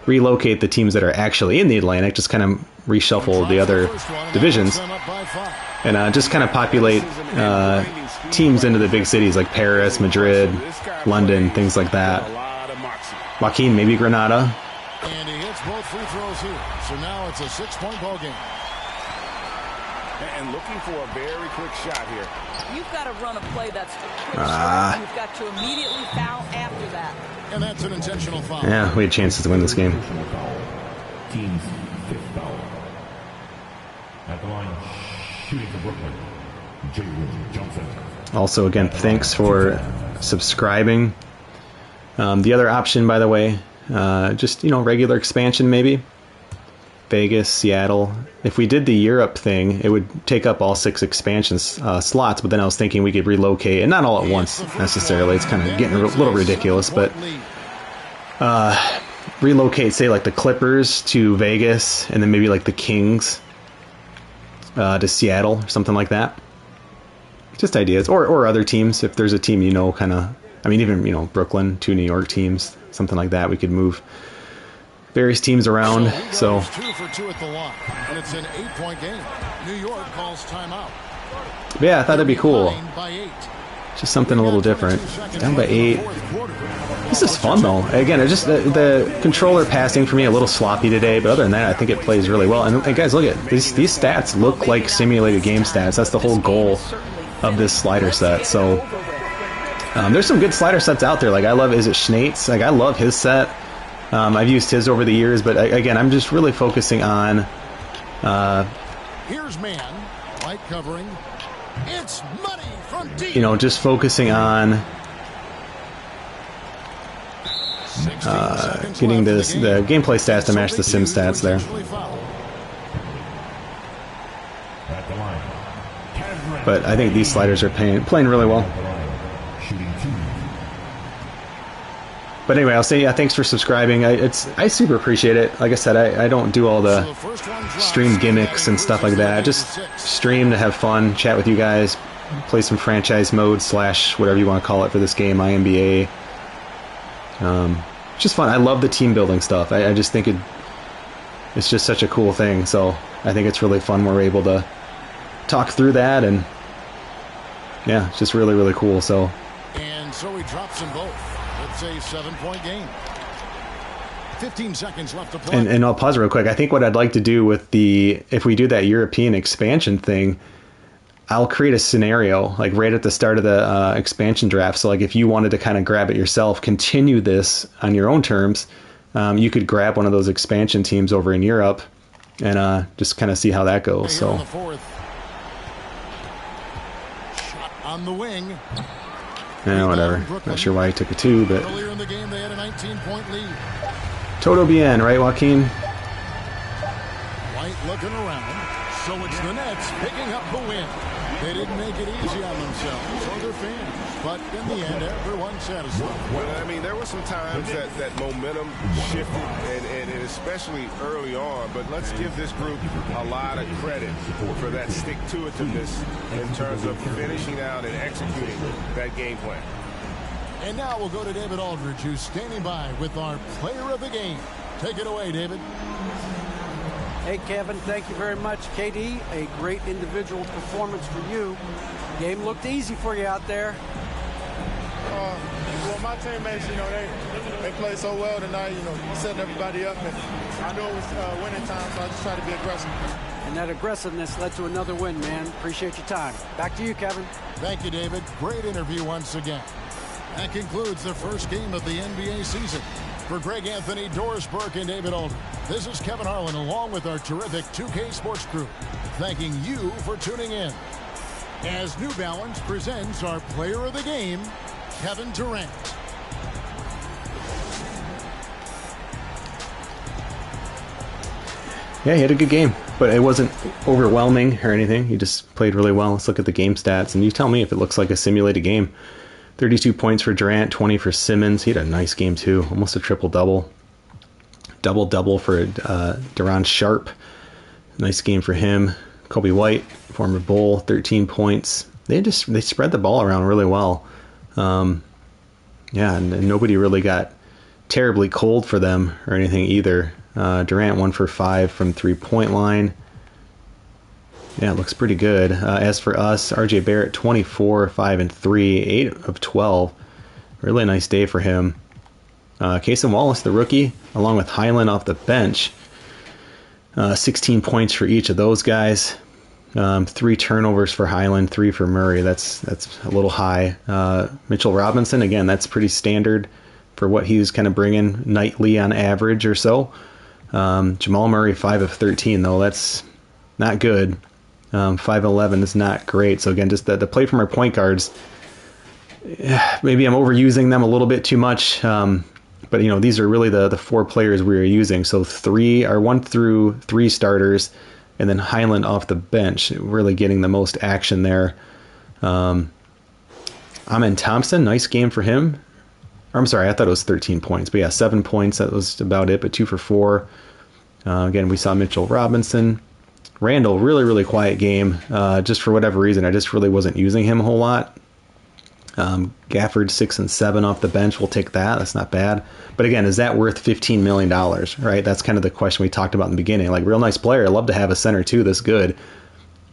A: relocate the teams that are actually in the Atlantic, just kind of reshuffle the other divisions, and just kind of populate teams into the big cities like Paris, Madrid, London, things like that. Joaquin, maybe Granada.
B: And he hits both free throws here. So now it's a 6-point ball game.
C: And looking for a very quick shot here.
D: You've got to run a play that's quick shot. You've got to immediately foul after that.
B: And that's an intentional foul.
A: Yeah, we had chances to win this game.
G: Team's 5th foul. At the line, shooting for Brooklyn, Jalen Johnson.
A: Also, again, thanks for subscribing. The other option, by the way, just, regular expansion maybe. Vegas, Seattle. If we did the Europe thing, it would take up all 6 expansion slots, but then I was thinking we could relocate, and not all at once necessarily. It's kind of getting a little ridiculous, but relocate, say, like the Clippers to Vegas, and then maybe like the Kings to Seattle, or something like that. Just ideas. Or other teams. If there's a team, kind of, even, Brooklyn, 2 New York teams, something like that, we could move various teams around. So
B: 2 for 2 at the line, and it's an 8-point game. New York calls timeout.
A: Yeah, I thought that'd be cool. Just something a little different. Down by 8. This is fun though. Again, it's just the controller passing for me a little sloppy today, but other than that, I think it plays really well. And guys, look at these stats look like simulated game stats. That's the whole goal of this slider set. So there's some good slider sets out there. Like I love, is it Schnaitz? Like I love his set. I've used his over the years, but again, I'm just really focusing on.
B: Here's man, light covering. It's money from deep.
A: Just focusing on getting the gameplay stats to match the sim stats there. But I think these sliders are playing really well. But anyway, I'll say thanks for subscribing. I super appreciate it. Like I said, I don't do all the stream gimmicks and stuff like that. I just stream to have fun, chat with you guys, play some franchise mode / whatever you want to call it for this game, MyNBA. Just fun. I love the team building stuff. I just think it's just such a cool thing. So I think it's really fun we're able to talk through that, and yeah, it's just really, really cool. So.
B: And so he drops them both. It's a 7-point game. 15 seconds left to play.
A: And I'll pause real quick. I think what I'd like to do with if we do that European expansion thing, I'll create a scenario like right at the start of the expansion draft. So like if you wanted to kind of grab it yourself, continue this on your own terms, you could grab one of those expansion teams over in Europe and just kind of see how that goes. So.
B: Shot on the wing.
A: Yeah, whatever. Not sure why he took a 2, but
B: earlier in the game they had a 19-point lead.
A: Todo bien, right, Joaquin?
B: White looking around, so it's the Nets picking up the win. They didn't make it easy on themselves or their fans, but in the end, everyone's satisfied.
J: Well, there were some times that momentum shifted, and especially early on, but let's give this group a lot of credit for that stick-to-itiveness in terms of finishing out and executing that game plan.
B: And now we'll go to David Aldridge, who's standing by with our player of the game. Take it away, David.
E: Hey, Kevin, thank you very much. KD, a great individual performance for you. Game looked easy for you out there.
K: Well, my teammates, they played so well tonight, setting everybody up. And I know it was winning time, so I just tried to be aggressive.
E: And that aggressiveness led to another win, man. Appreciate your time. Back to you, Kevin.
B: Thank you, David. Great interview once again. That concludes the first game of the NBA season. For Greg Anthony, Doris Burke, and David Aldridge, this is Kevin Harlan along with our terrific 2K Sports crew, thanking you for tuning in. As New Balance presents our player of the game, Kevin Durant.
A: Yeah, he had a good game, but it wasn't overwhelming or anything. He just played really well. Let's look at the game stats, and you tell me if it looks like a simulated game. 32 points for Durant, 20 for Simmons. He had a nice game, too. Almost a triple-double. Double-double for Duran Sharp. Nice game for him. Kobe White, former Bull, 13 points. They spread the ball around really well. And nobody really got terribly cold for them or anything either. Durant 1 for 5 from 3-point line. Yeah, it looks pretty good. As for us, RJ Barrett 24, 5 and 3, 8 of 12. Really nice day for him. Cason Wallace, the rookie, along with Highland off the bench. 16 points for each of those guys. 3 turnovers for Highland, 3 for Murray. That's a little high. Mitchell Robinson, again, that's pretty standard for what he was kind of bringing nightly on average or so. Jamal Murray, 5 of 13, though. That's not good. 5-11 is not great. So, again, just the play from our point guards, maybe I'm overusing them a little bit too much. But, these are really the 4 players we are using. So 1 through 3 starters, and then Highland off the bench, really getting the most action there. Amen Thompson, nice game for him. I'm sorry, I thought it was 13 points. But yeah, 7 points, that was about it, but 2 for 4. Again, we saw Mitchell Robinson. Randall, really, really quiet game. Just for whatever reason, I just really wasn't using him a whole lot. Gafford 6 and 7 off the bench. We'll take that. That's not bad. But again, is that worth $15 million, right? That's kind of the question we talked about in the beginning. Like, real nice player. I'd love to have a center too this good.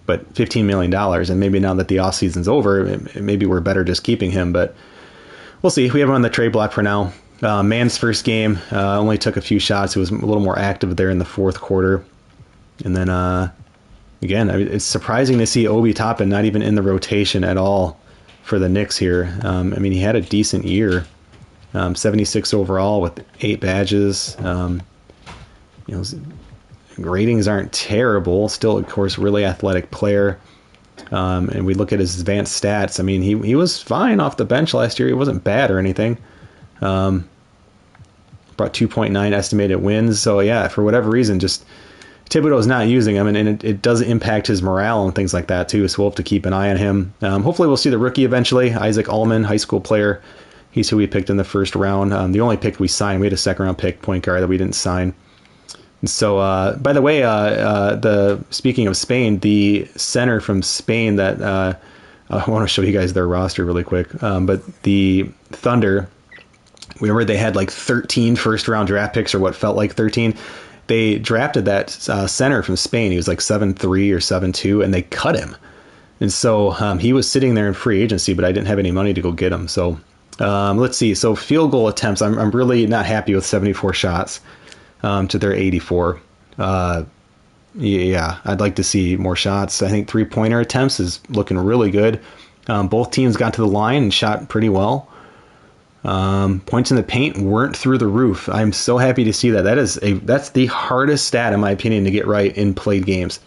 A: But $15 million, and maybe now that the offseason's over, maybe we're better just keeping him. But we'll see. We have him on the trade block for now. Mann's first game only took a few shots. He was a little more active there in the fourth quarter. And then, again, it's surprising to see Obi Toppin not even in the rotation at all for the Knicks here. He had a decent year. 76 overall with 8 badges. Ratings aren't terrible. Still, of course, really athletic player. And we look at his advanced stats. He was fine off the bench last year. He wasn't bad or anything. Brought 2.9 estimated wins. So, yeah, for whatever reason, just Thibodeau's not using him, and it does impact his morale and things like that, too. So we'll have to keep an eye on him. Hopefully we'll see the rookie eventually, Isaac Allman, high school player. He's who we picked in the first round. The only pick we signed, we had a second-round pick, point guard, that we didn't sign. And so, by the way, speaking of Spain, the center from Spain that I want to show you guys their roster really quick. But the Thunder, remember they had like 13 first-round draft picks, or what felt like 13. They drafted that center from Spain. He was like 7'3" or 7'2", and they cut him. And so he was sitting there in free agency, but I didn't have any money to go get him. So let's see. So field goal attempts, I'm really not happy with 74 shots to their 84. Yeah, I'd like to see more shots. I think three-pointer attempts is looking really good. Both teams got to the line and shot pretty well. Points in the paint weren't through the roof. I'm so happy to see that. That's the hardest stat, in my opinion, to get right in played games,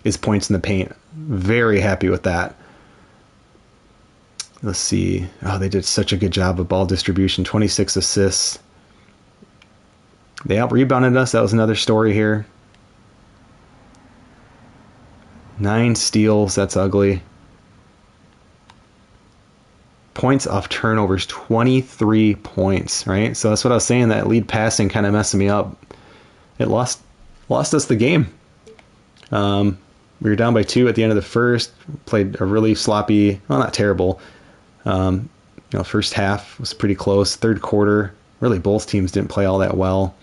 A: is points in the paint. Very happy with that. Let's see. Oh, they did such a good job of ball distribution. 26 assists. They out-rebounded us. That was another story here. 9 steals. That's ugly. Points off turnovers, 23 points, right? So that's what I was saying, that lead passing kind of messing me up. It lost us the game. We were down by 2 at the end of the first. Played a really sloppy, well, not terrible. First half was pretty close. Third quarter, really both teams didn't play all that well.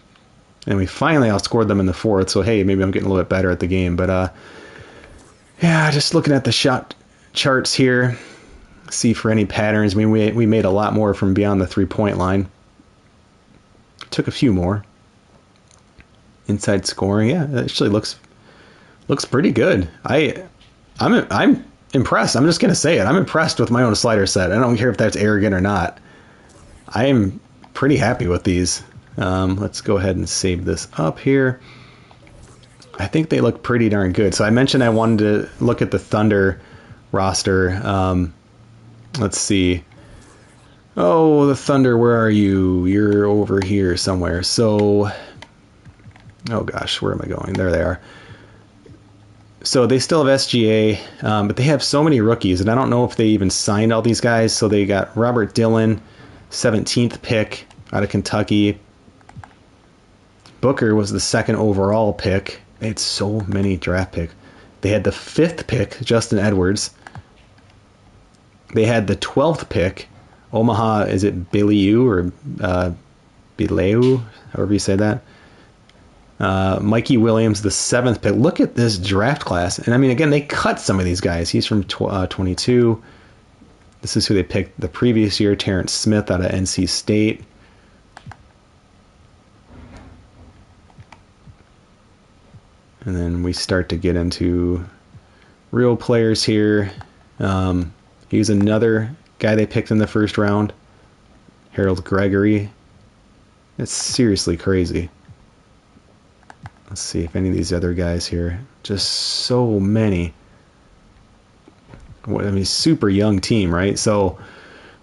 A: And we finally outscored them in the fourth. So, hey, maybe I'm getting a little bit better at the game. But, yeah, just looking at the shot charts here. See for any patterns. We made a lot more from beyond the 3-point line. Took a few more. Inside scoring, yeah, it actually looks pretty good. I'm impressed. I'm just gonna say it. I'm impressed with my own slider set. I don't care if that's arrogant or not. I am pretty happy with these. Let's go ahead and save this up here. I think they look pretty darn good. So I mentioned I wanted to look at the Thunder roster. Let's see. Oh, the Thunder, where are you? You're over here somewhere. So Oh gosh, where am I going? There they are. So they still have SGA, but they have so many rookies, and I don't know if they even signed all these guys. So they got Robert Dillon, 17th pick out of Kentucky. Booker was the 2nd overall pick. They had so many draft picks. They had the 5th pick, Justin Edwards. They had the 12th pick, Omaha, is it Bilyeu or Bileu, however you say that? Mikey Williams, the 7th pick. Look at this draft class. And I mean, again, they cut some of these guys. He's from 22. This is who they picked the previous year, Terrence Smith out of NC State. And then we start to get into real players here. He's another guy they picked in the first round, Harold Gregory. It's seriously crazy. Let's see if any of these other guys here. Just so many. I mean, super young team, right? So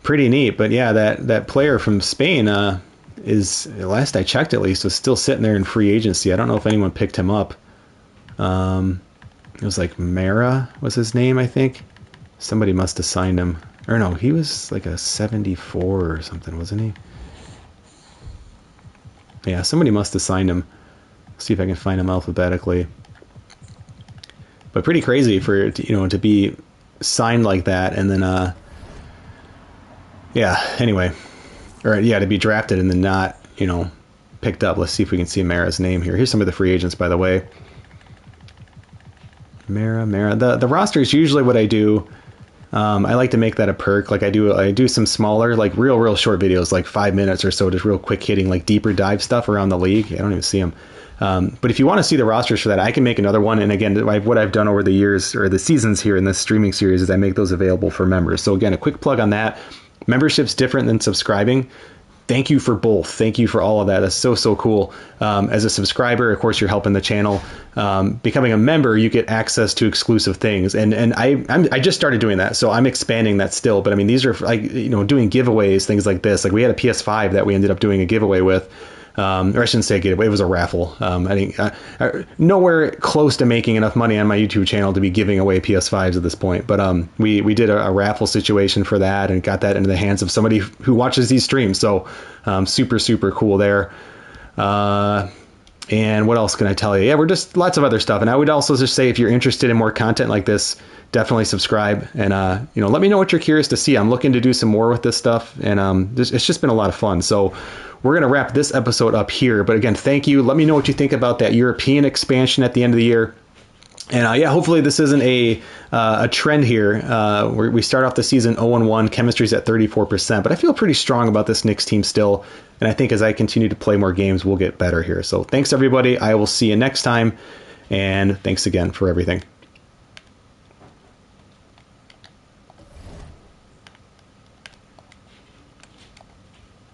A: pretty neat. But yeah, that player from Spain is, last I checked at least, was still sitting there in free agency. I don't know if anyone picked him up. It was like Mara was his name, I think. Somebody must have signed him. Or no, he was like a 74 or something, wasn't he? Yeah, somebody must have signed him. See if I can find him alphabetically. But pretty crazy for, to be signed like that, and then anyway, to be drafted and then not picked up. Let's see if we can see Mara's name here. Here's some of the free agents, by the way. Mara. The roster is usually what I do. I like to make that a perk. Like I do some smaller, like real short videos, like 5 minutes or so, just real quick hitting, like deeper dive stuff around the league. I don't even see them. But if you want to see the rosters for that, I can make another one. And again, what I've done over the years or the seasons here in this streaming series is I make those available for members. So again, a quick plug on that. Membership's different than subscribing. Thank you for both. Thank you for all of that. That's so cool. As a subscriber, of course, you're helping the channel. Becoming a member, you get access to exclusive things. And I just started doing that, so I'm expanding that still. But I mean, these are like, doing giveaways, things like this. Like we had a PS5 that we ended up doing a giveaway with. Or I shouldn't say giveaway, it was a raffle. I think nowhere close to making enough money on my YouTube channel to be giving away PS5s at this point. But we did a raffle situation for that and got that into the hands of somebody who watches these streams. So super cool there. And what else can I tell you? Yeah, we're just lots of other stuff. And I would also just say, if you're interested in more content like this, definitely subscribe and let me know what you're curious to see. I'm looking to do some more with this stuff, and it's just been a lot of fun. So we're going to wrap this episode up here. But again, thank you. Let me know what you think about that European expansion at the end of the year. And hopefully this isn't a trend here. We start off the season 0-1. Chemistry's at 34%, but I feel pretty strong about this Knicks team still. And I think as I continue to play more games, we'll get better here. So thanks everybody. I will see you next time. And thanks again for everything.